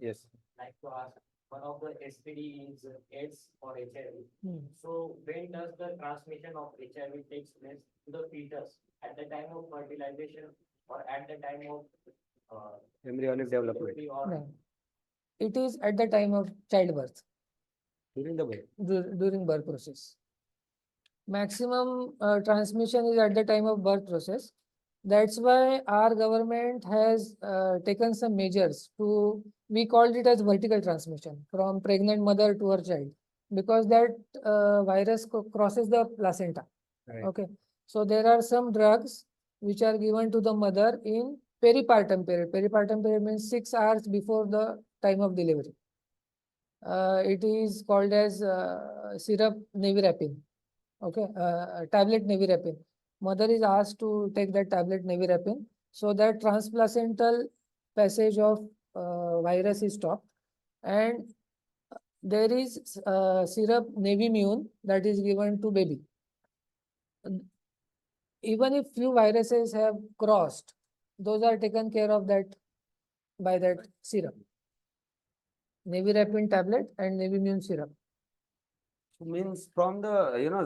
G: Yes.
A: Like to ask, one of the STD is AIDS or HIV.
C: Hmm.
A: So when does the transmission of HIV takes place to the fetus? At the time of fertilization or at the time of
G: Embryonic development.
A: delivery or
C: No. It is at the time of childbirth,
G: During the birth.
C: during birth process. Maximum transmission is at the time of birth process. That's why our government has taken some measures to, we called it as vertical transmission from pregnant mother to her child, because that virus crosses the placenta.
G: Right.
C: Okay, so there are some drugs which are given to the mother in peripartum period. Peripartum period means 6 hours before the time of delivery. It is called as syrup nevirapine. Okay, tablet nevirapine. Mother is asked to take that tablet nevirapine so that transplacental passage of virus is stopped, and there is syrup Nevimune that is given to baby. Even if few viruses have crossed, those are taken care of that by that syrup. Nevirapine tablet and Nevimune syrup.
G: Means from the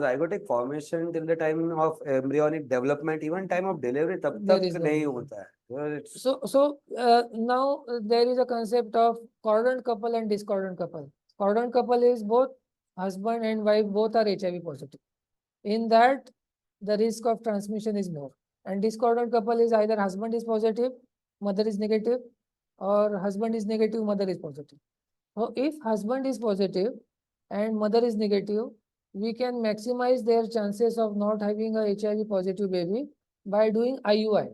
G: zygotic formation till the time of embryonic development, even time of delivery, tab
C: There
G: tak
C: is no
G: nahi
C: movement.
G: hota hai. Well, it's
C: So now there is a concept of cordon couple and discordant couple. Cordon couple is both husband and wife both are HIV positive. In that, the risk of transmission is more. And discordant couple is either husband is positive, mother is negative, or husband is negative, mother is positive. So if husband is positive and mother is negative, we can maximize their chances of not having a HIV positive baby by doing IUI.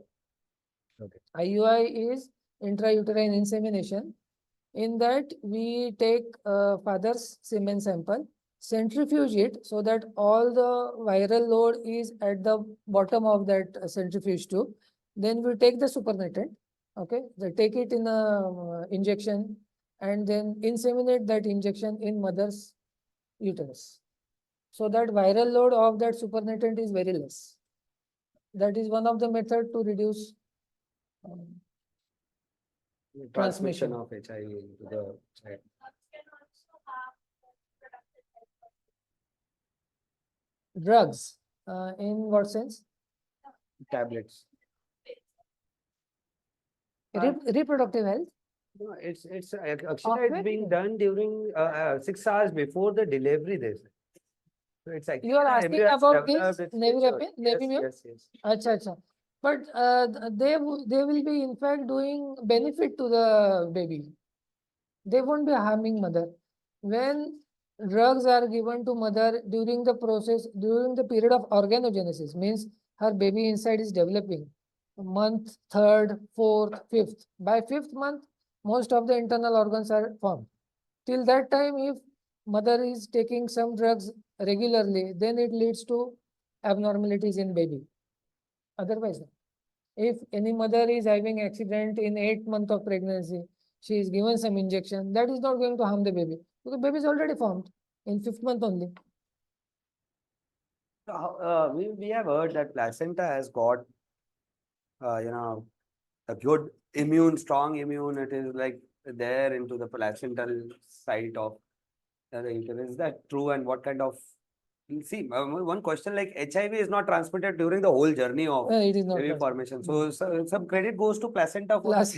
G: Okay.
C: IUI is intrauterine insemination. In that, we take father's semen sample, centrifuge it so that all the viral load is at the bottom of that centrifuge tube. Then we take the supernatant, okay, they take it in a injection and then inseminate that injection in mother's uterus. So that viral load of that supernatant is very less. That is one of the method to reduce
G: transmission
C: transmission.
G: of HIV to the child.
D: Can also have reproductive health.
C: Drugs, in what sense?
G: Tablets.
C: Reproductive health.
G: No, it's actually
C: Of
G: it's
C: it?
G: being done during 6 hours before the delivery. They say. So it's actually
C: You are asking
G: embryo has
C: about
G: developed,
C: this
G: it's
C: Nevirapine,
G: matured.
C: Nevimune?
G: Yes.
C: Acha, acha. But they will be in fact doing benefit to the baby. They won't be harming mother. When drugs are given to mother during the process, during the period of organogenesis, means her baby inside is developing. Month, third, fourth, fifth. By fifth month, most of the internal organs are formed. Till that time, if mother is taking some drugs regularly, then it leads to abnormalities in baby. Otherwise, no. If any mother is having accident in 8th month of pregnancy, she is given some injection, that is not going to harm the baby. Because the baby is already formed in 5th month only.
G: So, we have heard that placenta has got a good immune, strong immune. It is like there into the placental site of the uterus. Is that true? And what kind of see? One question, like HIV is not transmitted during the whole journey of
C: It is not
G: baby
C: possible.
G: formation. So, some credit goes to placenta for
C: Plus,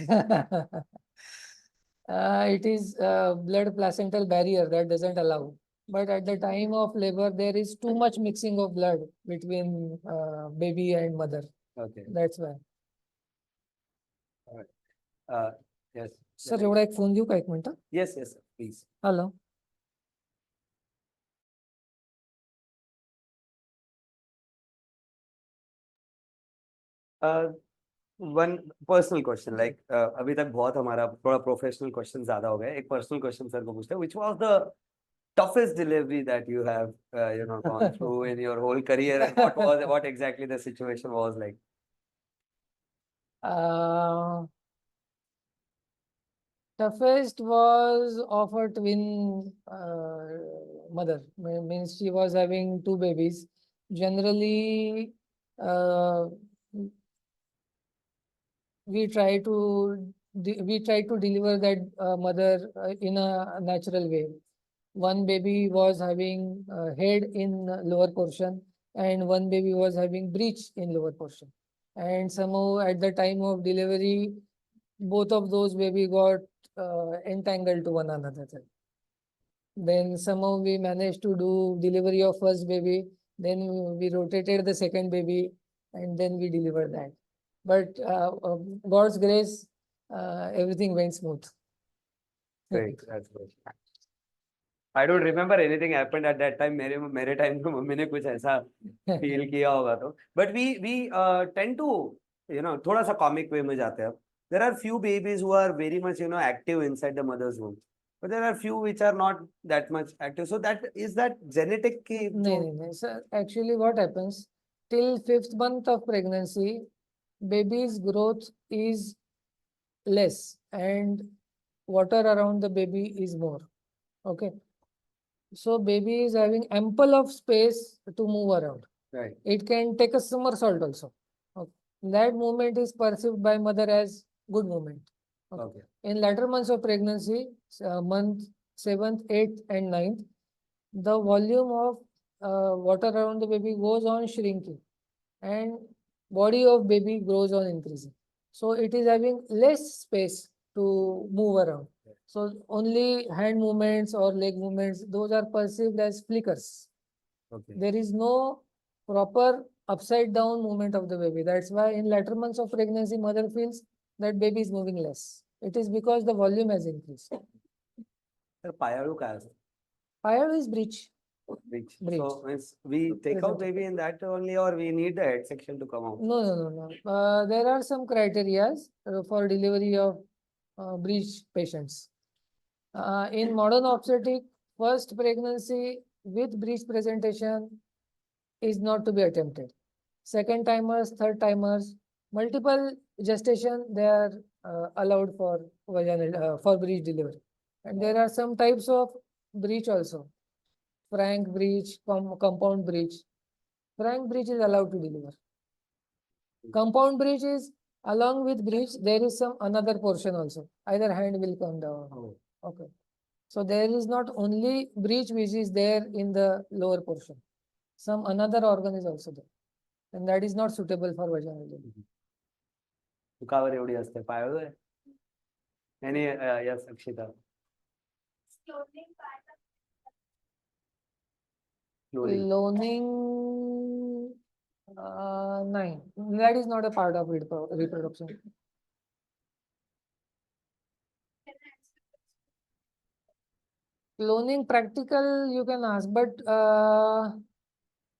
C: it is blood placental barrier that doesn't allow. But at the time of labor, there is too much mixing of blood between baby and mother.
G: Okay.
C: That's why.
G: Yes.
C: Sir, एवढा एक phone देऊ का एक minute?
G: Yes, please.
C: Hello.
G: One personal question like अभी तक बहुत हमारा थोड़ा प्रोफेशनल क्वेश्चन ज्यादा हो गए. एक पर्सनल क्वेश्चन सर को पूछते हैं. Which was the toughest delivery that you have gone through in your whole career, and what exactly the situation was like?
C: Toughest was of a twin mother. Means she was having 2 babies. Generally, we try to deliver that mother in a natural way. One baby was having head in lower portion, and one baby was having breech in lower portion. And somehow at the time of delivery, both of those baby got entangled to one another. Then somehow we managed to do delivery of first baby. Then we rotated the second baby, and then we delivered that. But God's grace, everything went smooth.
G: Great, that's good. I don't remember anything happened at that time. मेरे time तो mummy ने कुछ ऐसा feel किया होगा तो. But we tend to थोड़ा सा comic way में जाते हैं. There are few babies who are very much active inside the mother's womb. But there are few which are not that much active. So that is that genetic की
C: No. So actually what happens, till 5th month of pregnancy, baby's growth is less and water around the baby is more. Okay. So baby is having ample of space to move around.
G: right.
C: It can take a somersault also. Okay. That movement is perceived by mother as good movement.
G: Okay.
C: In latter months of pregnancy, month 7th, 8th and 9th, the volume of water around the baby goes on shrinking and body of baby grows on increasing. So it is having less space to move around. So only hand movements or leg movements, those are perceived as flickers.
G: Okay.
C: There is no proper upside down movement of the baby. That's why in latter months of pregnancy, mother feels that baby is moving less. It is because the volume has increased.
G: तर पायाळू काय असतं?
C: Payalu is breech.
G: Breech.
C: Breech.
G: So means we take out baby in that only, or we need the head section to come out.
C: No. There are some criteria for delivery of breech patients. In modern obstetric, first pregnancy with breech presentation is not to be attempted. Second timers, third timers, multiple gestation, they are allowed for vaginal for breech delivery. And there are some types of breech also. Frank breech, compound breech. Frank breech is allowed to deliver. Compound breech is along with breech, there is some another portion also. Either hand will come down.
G: Oh.
C: Okay. So there is not only breech which is there in the lower portion. Some another organ is also there. And that is not suitable for vaginal delivery.
G: तू का बरं एवढी असते पायाळू आहे? आणि yes, Akshita.
D: Clothing part of
G: Cloning.
C: Cloning, no, that is not a part of reproduction. Cloning practical you can ask, but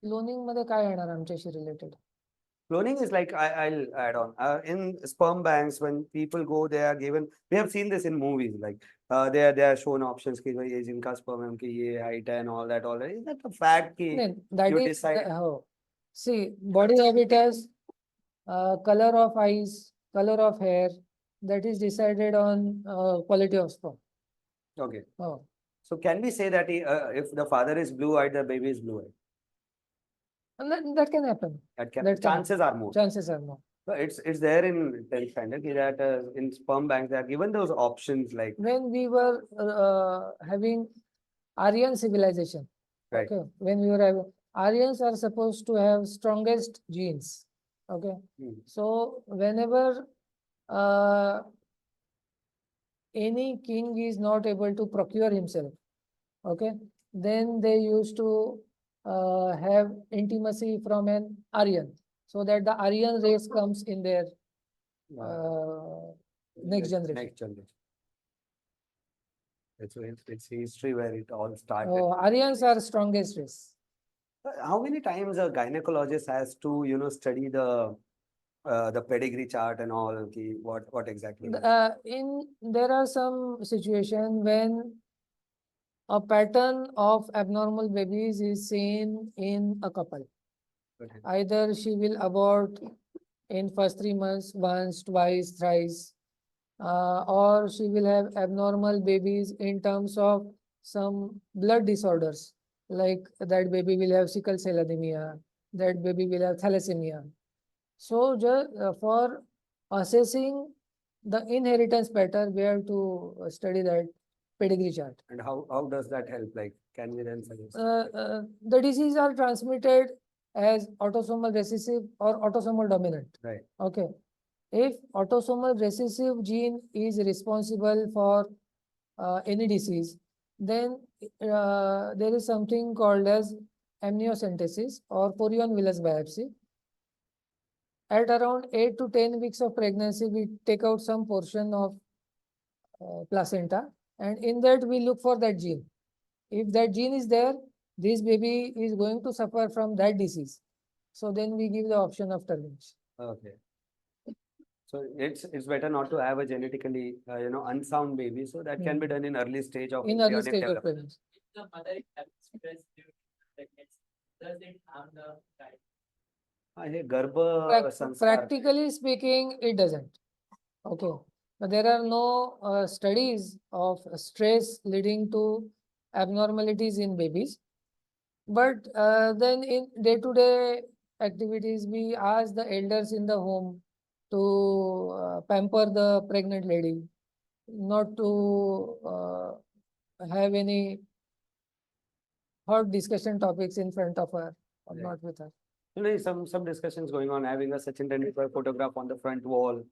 C: cloning मध्ये काय येणार आमच्याशी related?
G: Cloning is like I'll add on. In sperm banks, when people go, they are given. We have seen this in movies. Like they are shown options कि भाई ये जिनका sperm है उनकी ये height है and all that. Is that a fact कि
C: No, that
G: you
C: is
G: decide?
C: see, body habitus, color of eyes, color of hair, that is decided on quality of sperm.
G: Okay.
C: Oh.
G: So can we say that if the father is blue-eyed, the baby is blue-eyed?
C: And that can happen.
G: That can,
C: That can
G: chances are more.
C: Chances are more.
G: So it's there in 10th standard that in sperm banks they are given those options like
C: When we were having Aryan civilization,
G: right.
C: okay, when we were having, Aryans are supposed to have strongest genes, okay. So whenever any king is not able to procure himself, okay, then they used to have intimacy from an Aryan, so that the Aryan race comes in their next generation.
G: Next generation. It's history where it all started.
C: Oh, Aryans are strongest race.
G: How many times a gynecologist has to study the pedigree chart and all? What exactly?
C: There are some situations when a pattern of abnormal babies is seen in a couple.
G: Okay.
C: Either she will abort in first 3 months, once, twice, thrice, or she will have abnormal babies in terms of some blood disorders, like that baby will have sickle cell anemia, that baby will have thalassemia. So for assessing the inheritance pattern, we have to study that pedigree chart.
G: And how does that help? Like, can we then suggest?
C: The diseases are transmitted as autosomal recessive or autosomal dominant.
G: Right.
C: Okay. If autosomal recessive gene is responsible for any disease, then there is something called as amniocentesis or chorion villus biopsy. At around 8 to 10 weeks of pregnancy, we take out some portion of placenta, and in that we look for that gene. If that gene is there, this baby is going to suffer from that disease. So then we give the option of termination.
G: Okay. So it's better not to have a genetically unsound baby. So that can be done in early stage of
C: In early
G: embryonic
C: stage of
G: development.
C: pregnancy.
E: If the mother is having stress due to pregnancy, does it harm the child?
G: हे गर्भ संस्कार.
C: Practically speaking, it doesn't. Okay. But there are no studies of stress leading to abnormalities in babies. But then in day-to-day activities, we ask the elders in the home to pamper the pregnant lady, not to have any hot discussion topics in front of her or
G: Right.
C: not with her.
G: Some discussions going on, having a Sachin Tendulkar photograph on the front wall,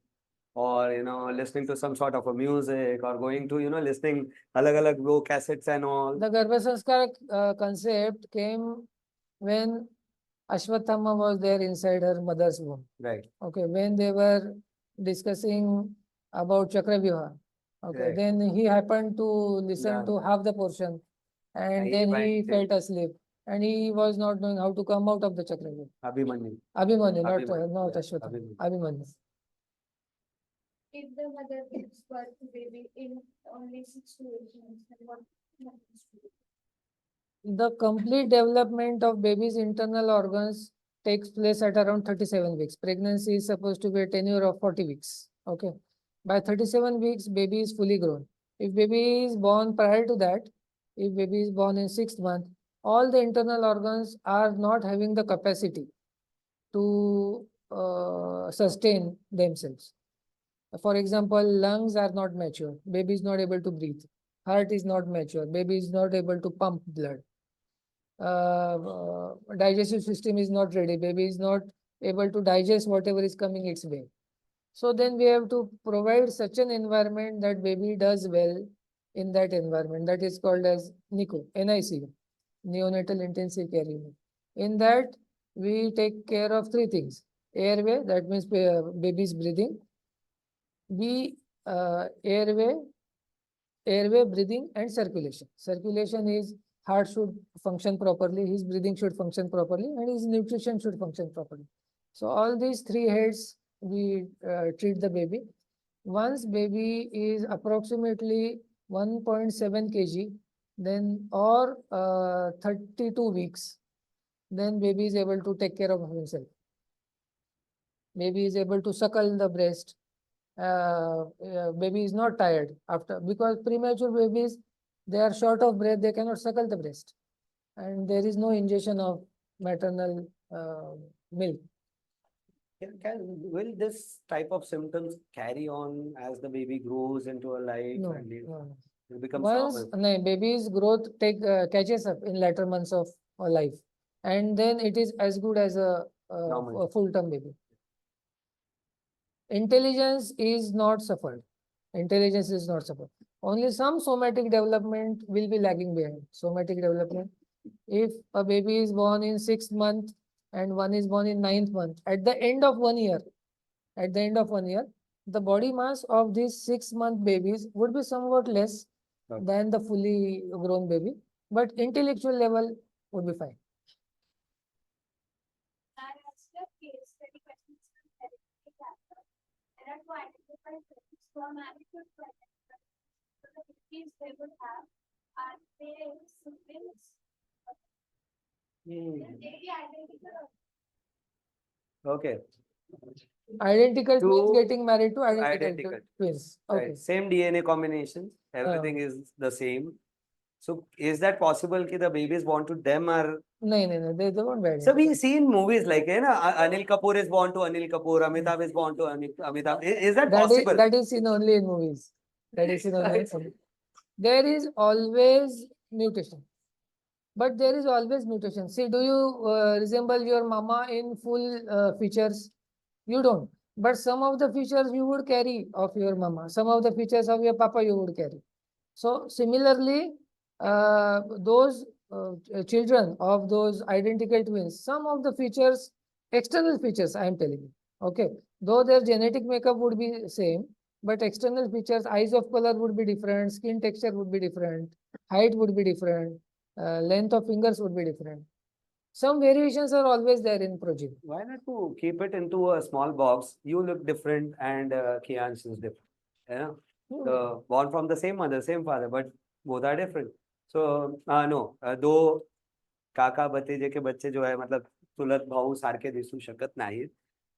G: or listening to some sort of a music, or going to listening alag wo cassettes and all.
C: The Garbha Sanskar concept came when Ashwatthama was there inside her mother's womb.
G: Right.
C: Okay, when they were discussing about Chakravyuha. Okay,
G: Right.
C: then he happened to listen
G: Yeah.
C: to half the portion, and
G: He
C: then he
G: went in.
C: felt asleep, and he was not knowing how to come out of the Chakravyuha.
G: Abhimanyu.
C: Abhimanyu, not
G: Abhimanyu, yeah,
C: Ashwatthama.
G: Abhimanyu.
C: Abhimanyu.
D: If the mother gives birth to baby in only 6 to 8 months, then what happens to it?
C: The complete development of baby's internal organs takes place at around 37 weeks. Pregnancy is supposed to be a tenure of 40 weeks. Okay. By 37 weeks, baby is fully grown. If baby is born prior to that, if baby is born in 6th month, all the internal organs are not having the capacity to sustain themselves. For example, lungs are not mature. Baby is not able to breathe. Heart is not mature. Baby is not able to pump blood. Digestive system is not ready. Baby is not able to digest whatever is coming its way. So then we have to provide such an environment that baby does well in that environment. That is called as NICU, NICU, Neonatal Intensive Care Unit. In that, we take care of 3 things. Airway, that means baby's breathing. Airway, breathing, and circulation. Circulation is heart should function properly, his breathing should function properly, and his nutrition should function properly. So all these 3 heads we treat the baby. Once baby is approximately 1.7 kg, then or 32 weeks, then baby is able to take care of himself. Baby is able to suckle the breast. Baby is not tired after, because premature babies, they are short of breath, they cannot suckle the breast, and there is no ingestion of maternal milk.
G: Will this type of symptoms carry on as the baby grows into a life
C: No,
G: and
C: no.
G: it becomes
C: Once
G: normal?
C: baby's growth catches up in later months of life, and then it is as good as a
G: Normal.
C: full-term baby. Intelligence is not suffered. Intelligence is not suffered. Only some somatic development will be lagging behind. Somatic development. If a baby is born in 6th month and one is born in 9th month, at the end of 1 year, the body mass of these 6-month babies would be somewhat less
G: Okay.
C: than the fully grown baby, but intellectual level would be fine.
D: I asked a case study questions from hereditary cancer. There are 2 identified persons who are married to pregnant. So the babies they would have are they siblings? They're daily identical.
G: Okay.
C: Identical twins
G: Two
C: getting married to
G: identical
C: identical twins. Okay.
G: Right. Same DNA combination. Everything is the same. So is that possible कि the babies born to them are?
C: No, they don't bear.
G: So we see in movies like, Anil Kapoor is born to Anil Kapoor, Amitabh is born to Amitabh. Is that possible?
C: That is seen only in movies. That is seen only in movies. There is always mutation. But there is always mutation. See, do you resemble your mama in full features? You don't. But some of the features you would carry of your mama. Some of the features of your papa you would carry. So similarly, those children of those identical twins, some of the features, external features, I am telling you. Okay. Though their genetic makeup would be same, but external features, eyes of color would be different, skin texture would be different, height would be different, length of fingers would be different. Some variations are always there in progeny.
G: Why not to keep it into a small box? You look different and Kiansh is different. Yeah. So born from the same mother, same father, but both are different. So no, दो काका भतीजे के बच्चे जो आहे मतलब चुलत भाऊ सारखे दिसू शकत नाहीत.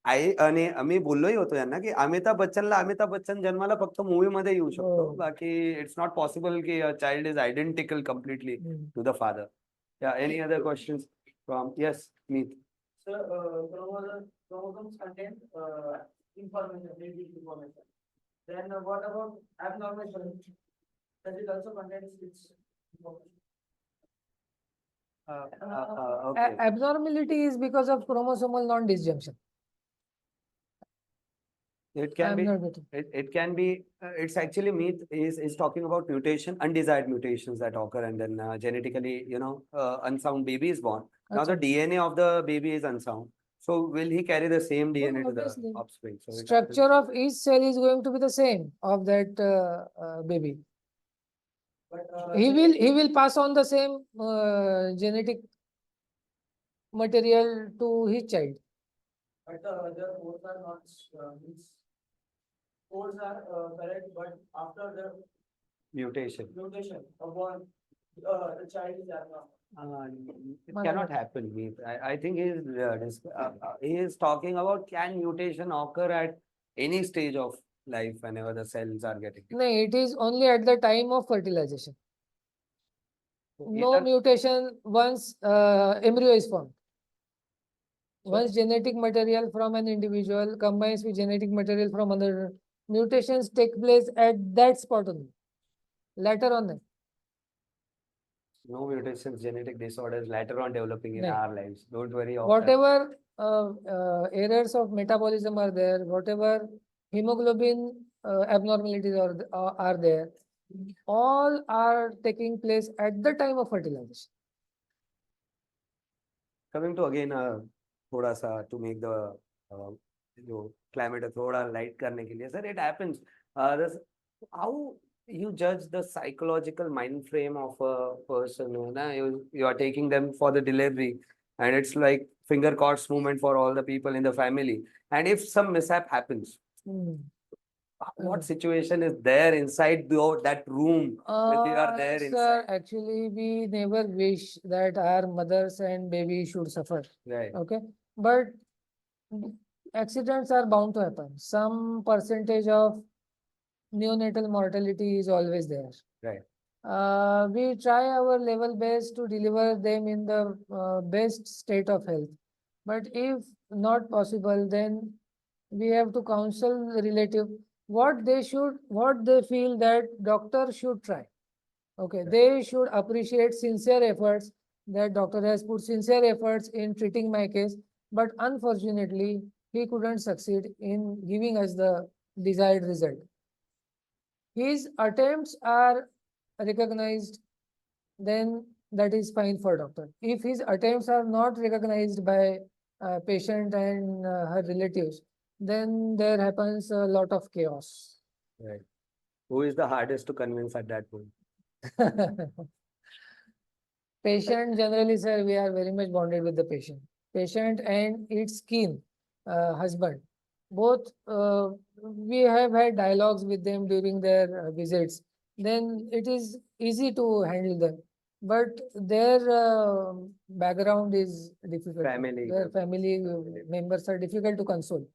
G: आणि आम्ही बोललोही होतो यांना की अमिताभ बच्चन जन्माला फक्त मूवी मध्ये येऊ शकतो.
C: हो.
G: बाकी इट्स नॉट पॉसिबल की a child is identical completely to the father. Yeah, any other questions from? Yes, Meet.
E: So, chromosomes contain information, basic information. Then what about abnormal chromosomes? Does it also contain its information?
G: Okay.
C: Abnormality is because of chromosomal non-disjunction.
G: It can
C: I'm
G: be.
C: not getting.
G: It can be. It's actually Meet is talking about mutation, undesired mutations that occur, and then genetically, unsound baby is born. Now the
C: Achha.
G: DNA of the baby is unsound. So will he carry the same DNA to the
C: obviously.
G: offspring? So it
C: Structure of each cell is going to be the same of that baby.
E: But
C: He will pass on the same genetic material to his child.
E: but the codes are not means codes are correct, but after the
G: mutation.
E: mutation upon the child is abnormal.
G: It cannot happen. Meet. I think he is talking about can mutation occur at any stage of life whenever the cells are getting.
C: No, it is only at the time of fertilization. No
G: Either-
C: mutation once embryo is formed. Once genetic material from an individual combines with genetic material from other, mutations take place at that spot only. Later on,
G: No mutations, genetic disorders later on developing in
C: No.
G: our lives. Don't worry. of that.
C: whatever errors of metabolism are there, whatever hemoglobin abnormalities are there, all are taking place at the time of fertilization.
G: Coming to again थोड़ा सा to make the जो climate थोड़ा light करने के लिए sir it happens how you judge the psychological mind frame of a person you are taking them for the delivery and it's like finger cords movement for all the people in the family and if some mishap happens what situation is there inside that room when you are there
C: Sir,
G: inside?
C: actually, we never wish that our mothers and baby should suffer.
G: Right.
C: Okay, but accidents are bound to happen. Some percentage of neonatal mortality is always there.
G: Right.
C: We try our level best to deliver them in the best state of health. But if not possible, then we have to counsel the relative what they feel that doctor should try. Okay, they should appreciate sincere efforts that doctor has put sincere efforts in treating my case, but unfortunately, he couldn't succeed in giving us the desired result. His attempts are recognized, then that is fine for doctor. If his attempts are not recognized by patient and her relatives, then there happens a lot of chaos.
G: Right. Who is the hardest to convince at that point?
C: Patient generally, sir, we are very much bonded with the patient. Patient and its kin, husband. Both we have had dialogues with them during their visits. Then it is easy to handle them. But their background is difficult.
G: Family.
C: Their family members are difficult to console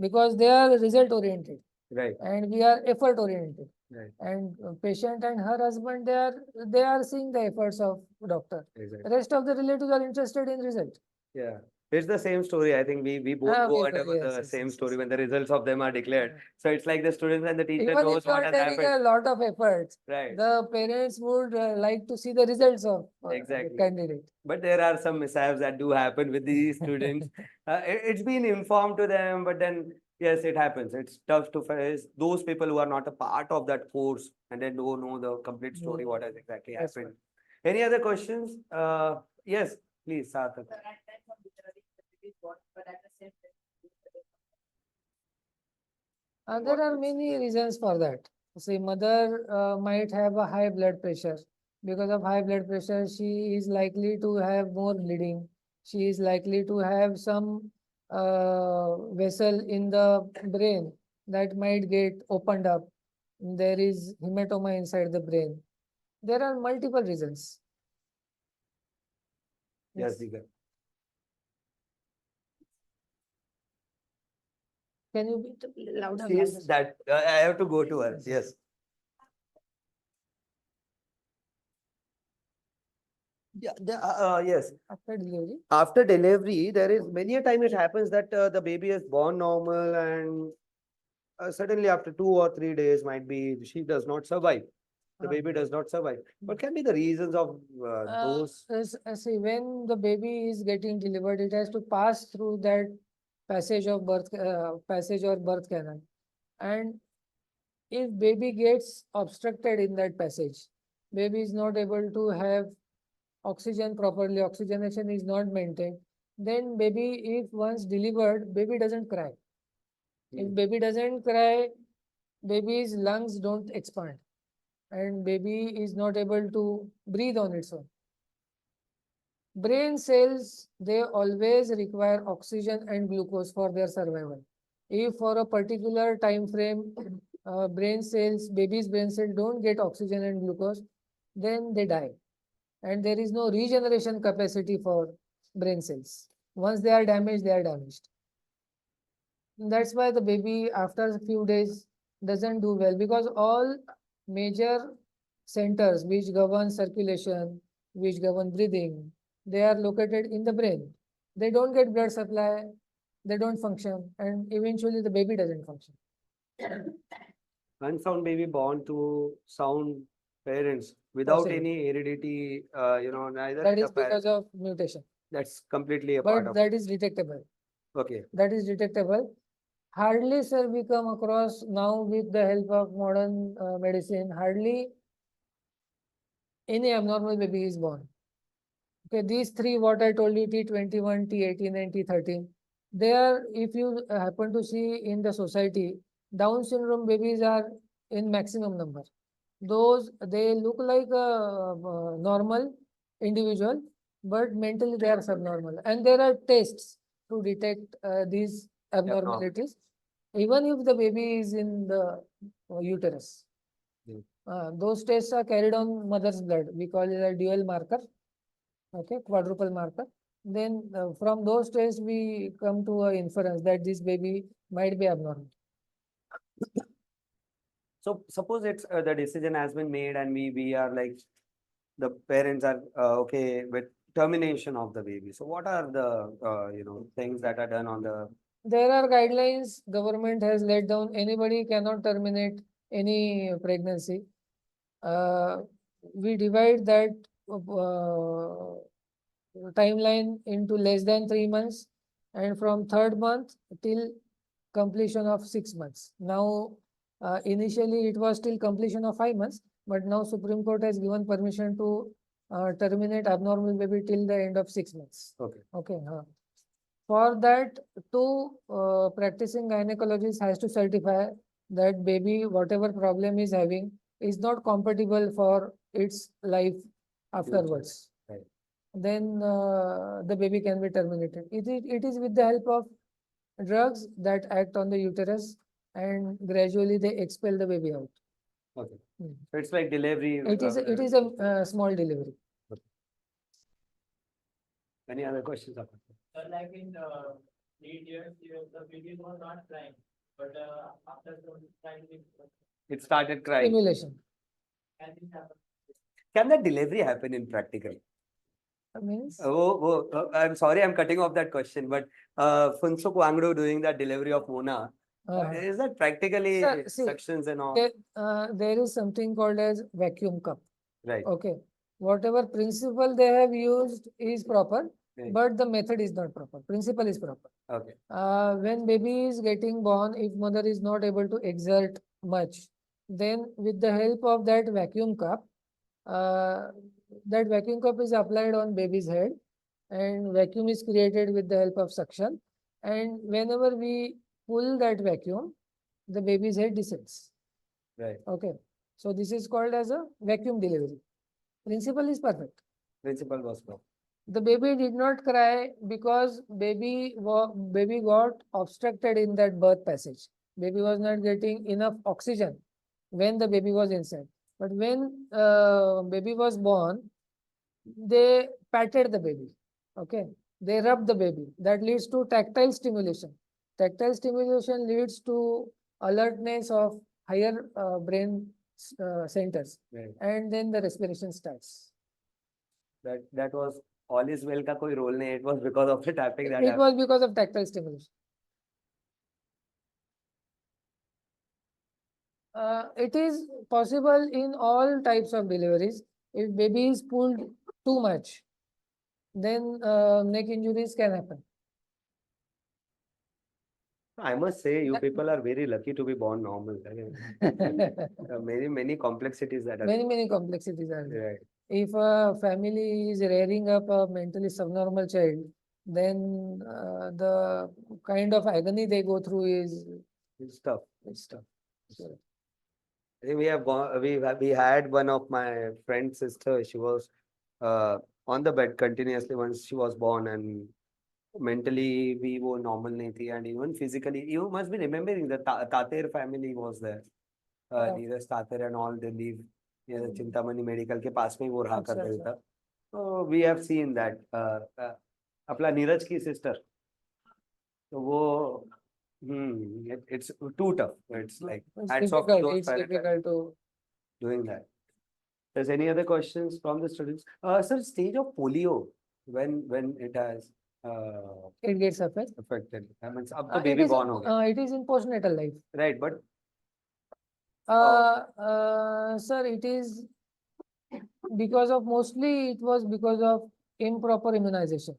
C: because they are result oriented
G: Right.
C: and we are effort oriented.
G: Right.
C: And patient and her husband, they are seeing the efforts of doctor.
G: Exactly.
C: Rest of the relatives are interested in result.
G: Yeah. It's the same story. I think we both
C: Ah,
G: go
C: we
G: under
C: both-
G: the
C: yes,
G: same
C: yes,
G: story
C: yes.
G: when the results of them are declared.
C: Yeah.
G: So it's like the students and the teacher
C: Even
G: knows
C: if you
G: what
C: are
G: has
C: taking a
G: happened.
C: lot of efforts,
G: Right.
C: the parents would like to see the results of the
G: Exactly.
C: candidate.
G: But there are some mishaps that do happen with these students. It's been informed to them, but then yes, it happens. It's tough to face those people who are not a part of that course and they don't know the complete story, what has exactly
C: That's
G: happened. Any other questions? Yes, please, Sarthak.
F: The runtime for literally is what, but at the same time.
C: There are many reasons for that. See, mother might have a high blood pressure. Because of high blood pressure, she is likely to have more bleeding. She is likely to have some vessel in the brain that might get opened up. There is hematoma inside the brain. There are multiple reasons.
G: Yes, Diga.
C: Can you be louder?
G: Yes,
C: louder?
G: that I have to go to her. Yes. Yeah, yes.
C: After delivery?
G: After delivery, there is many a time it happens that the baby is born normal and suddenly after 2 or 3 days might be she does not survive. The baby does not survive. What can be the reasons of those?
C: See, when the baby is getting delivered, it has to pass through that passage of birth, passage or birth canal. And if baby gets obstructed in that passage, baby is not able to have oxygen properly, oxygenation is not maintained, then baby, if once delivered, baby doesn't cry. If baby doesn't cry, baby's lungs don't expand and baby is not able to breathe on its own. Brain cells, they always require oxygen and glucose for their survival. If for a particular time frame, brain cells, baby's brain cells don't get oxygen and glucose, then they die. And there is no regeneration capacity for brain cells. Once they are damaged, they are damaged. That's why the baby after a few days doesn't do well, because all major centers which govern circulation, which govern breathing, they are located in the brain. They don't get blood supply, they don't function, and eventually the baby doesn't function.
G: Unsound baby born to sound parents without
C: Possible.
G: any heredity, neither
C: That
G: the
C: is because of mutation,
G: that's completely a part
C: but
G: of.
C: that is detectable.
G: Okay.
C: That is detectable. Hardly, sir, we come across now with the help of modern medicine, hardly any abnormal baby is born. Okay, these three, what I told you, T21, T18, and T13, they are, if you happen to see in the society, Down syndrome babies are in maximum number. Those, they look like a normal individual, but mentally they are subnormal. And there are tests to detect these abnormalities, even if the baby is in the uterus. Those tests are carried on mother's blood. We call it a dual marker, okay, quadruple marker. Then from those tests, we come to an inference that this baby might be abnormal.
G: So suppose it's the decision has been made and we are like the parents are okay with termination of the baby. So what are the things that are done on the
C: There are guidelines government has laid down. Anybody cannot terminate any pregnancy. We divide that timeline into less than 3 months, and from third month till completion of 6 months. Now, initially it was till completion of 5 months, but now Supreme Court has given permission to terminate abnormal baby till the end of 6 months.
G: okay.
C: Okay. For that, two practicing gynecologists has to certify that baby, whatever problem is having, is not compatible for its life afterwards.
G: Right.
C: Then the baby can be terminated. It is with the help of drugs that act on the uterus and gradually they expel the baby out.
G: Okay.
C: Hmm.
G: So it's like delivery.
C: It is a small delivery.
G: Any other questions?
E: So like in 8 years, the baby was not crying, but after some time,
G: It started crying.
C: stimulation.
E: Can this happen?
G: Can that delivery happen in practical?
C: Means
G: I'm sorry, I'm cutting off that question, but Funsuk Wangdo doing that delivery of Mona, is that practically
C: Sir, see,
G: sections and all?
C: there is something called as vacuum cup.
G: Right.
C: Okay, whatever principle they have used is proper,
G: Right.
C: but the method is not proper. Principle is proper.
G: Okay.
C: When baby is getting born, if mother is not able to exert much, then with the help of that vacuum cup is applied on baby's head, and vacuum is created with the help of suction. And whenever we pull that vacuum, the baby's head descends.
G: Right.
C: Okay. So this is called as a vacuum delivery. Principle is perfect.
G: Principle was wrong.
C: The baby did not cry because baby got obstructed in that birth passage. Baby was not getting enough oxygen when the baby was inside. But when baby was born, they patted the baby. Okay, they rubbed the baby. That leads to tactile stimulation. Tactile stimulation leads to alertness of higher brain centers,
G: Right.
C: and then the respiration starts.
G: That was all is well ka koi role nahi. It was because of the tapping that
C: It
G: happened.
C: was because of tactile stimulation. It is possible in all types of deliveries. If baby is pulled too much, then neck injuries can happen.
G: I must say, you people are very lucky to be born normal. Many complexities that are
C: Many complexities are there.
G: right.
C: If a family is rearing up a mentally subnormal child, then the kind of agony they go through is
G: It's tough.
C: tough. So,
G: I think we had one of my friend's sister. She was on the bed continuously once she was born, and mentally we were normal nahi thi, and even physically. You must be remembering the Tater family was there.
C: Yeah.
G: Neeraj Tater and all, they live near the Chintamani medical के पास में ही वो रहा
C: अच्छा,
G: करते
C: अच्छा.
G: था. So we have seen that. अपना नीरज की sister. तो वो it's too tough. It's like
C: It's
G: hats off to
C: difficult.
G: those
C: It's
G: parents that are
C: difficult to.
G: doing that. There's any other questions from the students? Sir, stage of polio when it has
C: It gets affected.
G: affected. I mean, अब
C: Uh,
G: तो
C: it
G: baby
C: is
G: born हो गया.
C: it is in postnatal life.
G: Right, but
C: Sir, it is because of mostly it was because of improper immunization.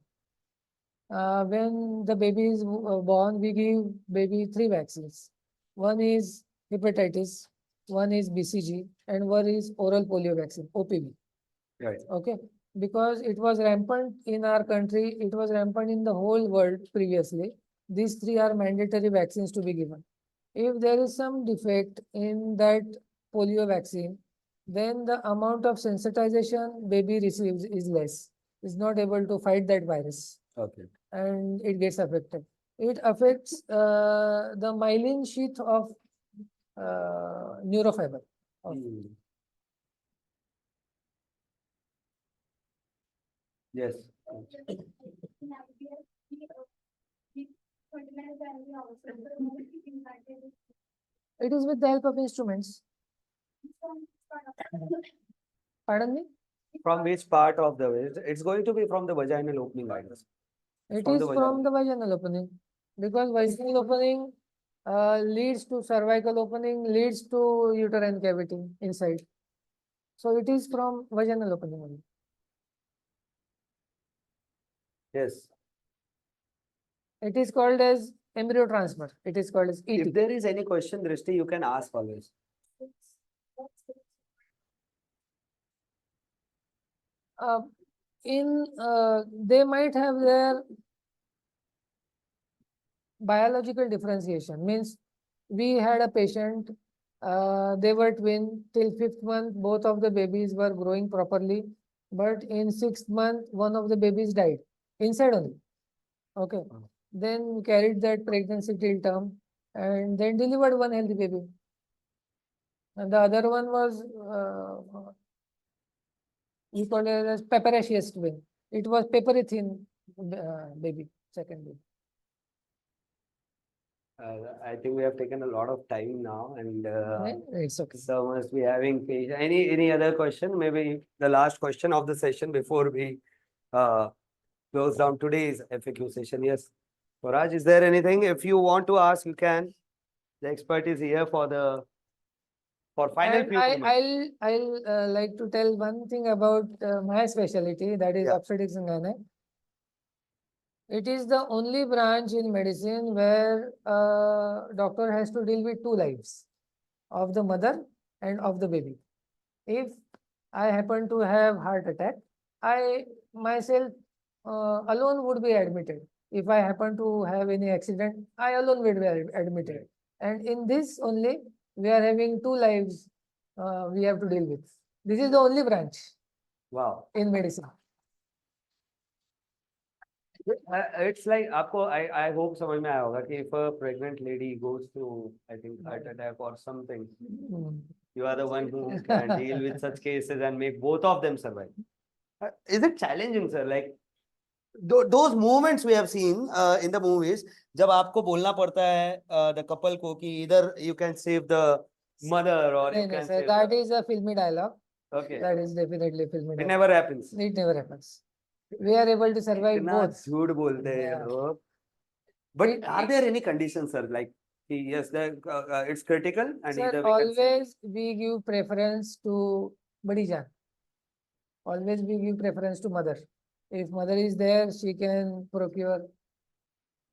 C: When the baby is born, we give baby 3 vaccines. One is hepatitis, one is BCG, and one is oral polio vaccine, OPV.
G: right.
C: Okay, because it was rampant in our country, it was rampant in the whole world previously. These 3 are mandatory vaccines to be given. If there is some defect in that polio vaccine, then the amount of sensitization baby receives is less. Is not able to fight that virus,
G: Okay.
C: and it gets affected. It affects the myelin sheath of neurofiber.
G: Hmm. Yes.
C: It is with the help of instruments. Pardon me?
G: From which part of the waist? It's going to be from the vaginal opening, I guess.
C: It
G: From
C: is
G: the
C: from the vaginal opening, because vaginal opening leads to cervical opening, leads to uterine cavity inside. So it is from vaginal opening only.
G: Yes.
C: It is called as embryo transfer. It is called as ET.
G: If there is any question, Drishti, you can ask always.
C: They might have their biological differentiation. Means we had a patient, they were twin. Till 5th month, both of the babies were growing properly, but in 6th month, one of the babies died inside only. Okay, then carried that pregnancy till term, and then delivered one healthy baby, and the other one was you call it as peperaceous twin. It was peppery thin baby, second baby.
G: I think we have taken a lot of time now, and
C: It's okay.
G: so must be having patience. Any other question? Maybe the last question of the session before we uh, close down today's FAQ session. Yes, Raj, is there anything? If you want to ask, you can. The expert is here for final
C: And
G: few moments.
C: I'll like to tell one thing about my specialty, that is
G: Yeah.
C: obstetrics and gynae. It is the only branch in medicine where doctor has to deal with two lives, of the mother and of the baby. If I happen to have heart attack, I myself alone would be admitted. If I happen to have any accident, I alone will be admitted. And in this only, we are having two lives we have to deal with. This is the only branch
G: Wow.
C: in medicine.
G: It's like आपको I hope समझ में आया होगा कि if a pregnant lady goes through I think heart attack or something,
C: Hmm.
G: you are the one who can deal with such cases and make both of them survive. Is it challenging, sir? Like those moments we have seen in the movies, जब आपको बोलना पड़ता है the couple को कि either you can save the mother or you
C: No,
G: can
C: sir,
G: save
C: that
G: the...
C: is a filmy dialogue.
G: Okay.
C: That is definitely filmy
G: It
C: dialogue.
G: never happens.
C: It never happens. We are able to survive
G: इतना
C: both.
G: झूठ बोलते हैं ये
C: Yeah.
G: लोग. But
C: It-
G: are there any conditions, sir? Like yes, it's critical and
C: Sir,
G: either we can save.
C: always we give preference to badi jaan. Always we give preference to mother. If mother is there, she can procure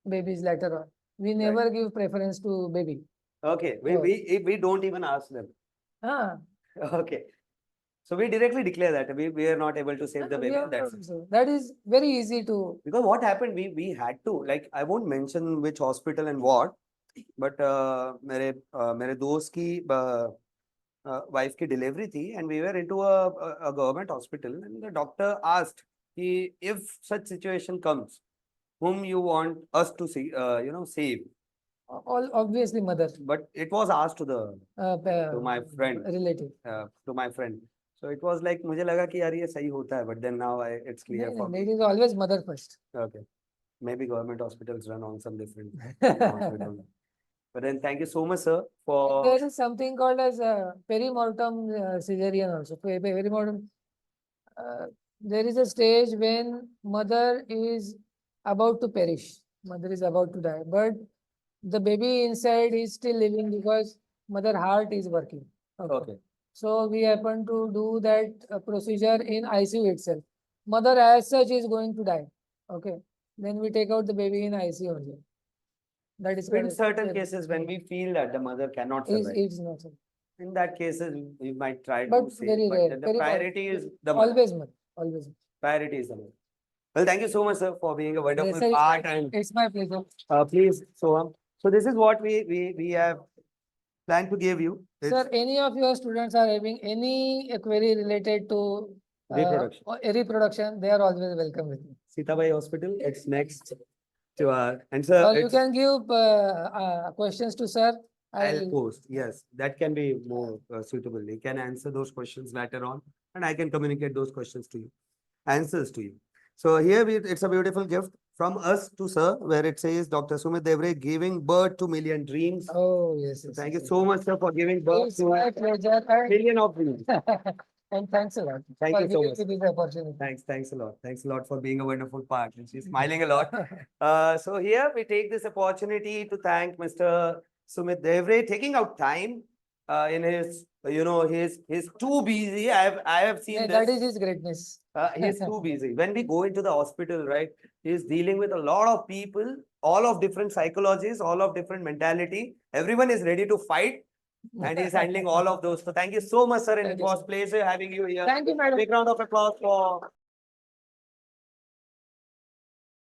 C: babies later on. We never give preference to baby.
G: Okay,
C: Oh.
G: we don't even ask them.
C: Ah,
G: Okay, so we directly declare that we are not able to save the
C: we
G: baby.
C: have
G: That's it.
C: also- that is very easy to.
G: Because what happened, we had to, like, I won't mention which hospital and what, but मेरे दोस्त की wife की delivery थी, and we were into a government hospital, and the doctor asked कि if such situation comes, whom you want us to see, save.
C: All obviously mother,
G: But it was asked to my friend,
C: relative.
G: to my friend. So it was like मुझे लगा कि यार ये सही होता है, but then now it's clear
C: No,
G: for
C: no,
G: me.
C: it is always mother first.
G: Okay, maybe government hospitals run on some different grounds, we don't know. But then thank you so much, sir, for
C: There is something called as perimortem cesarean also. Perimortem. There is a stage when mother is about to perish. Mother is about to die, but the baby inside is still living because mother heart is working.
G: okay.
C: So we happen to do that procedure in ICU itself. Mother as such is going to die. Okay. Then we take out the baby in ICU only. That is
G: In
C: called
G: certain
C: as-
G: cases, when we feel that the mother cannot
C: is
G: survive,
C: it's not so.
G: in that cases we might try
C: But
G: to save,
C: very
G: but
C: rare,
G: then the
C: very rare.
G: priority is the mother.
C: Always mother, always.
G: Priority is the mother. Well, thank you so much, sir, for being a wonderful
C: Yes, sir,
G: part, and
C: it's my pleasure.
G: please, so this is what we have planned to give you. It's
C: Sir, any of your students are having any query related to
G: Reproduction.
C: reproduction, they are always welcome with me.
G: Sitabai Hospital. It's next to our, and sir,
C: Or you
G: it's,
C: can give questions to sir.
G: I'll post. Yes, that can be more suitable. You can answer those questions later on, and I can communicate those questions to you, answers to you. So here it's a beautiful gift from us to sir, where it says Dr. Sumit Deore giving birth to million dreams.
C: Oh, yes. yes,
G: Thank
C: yes,
G: you so much, sir, for giving birth
C: It's
G: to
C: my pleasure.
G: million of dreams.
C: And thanks a lot.
G: Thank
C: for
G: you so
C: giving
G: much.
C: me this opportunity.
G: Thanks a lot. Thanks a lot for being a wonderful part. And she's smiling a lot. So here we take this opportunity to thank Mr. Sumit Deore taking out time in his, he's too busy. I have seen
C: Yeah,
G: this.
C: that is his greatness.
G: He's too busy. When we go into the hospital, right, he's dealing with a lot of people, all of different psychologies, all of different mentality. Everyone is ready to fight, and he's handling all of those. So thank you so much, sir, and
C: Thank
G: it
C: you,
G: was
C: sir.
G: pleasure having you here.
C: Thank you, madam.
G: Big round of applause for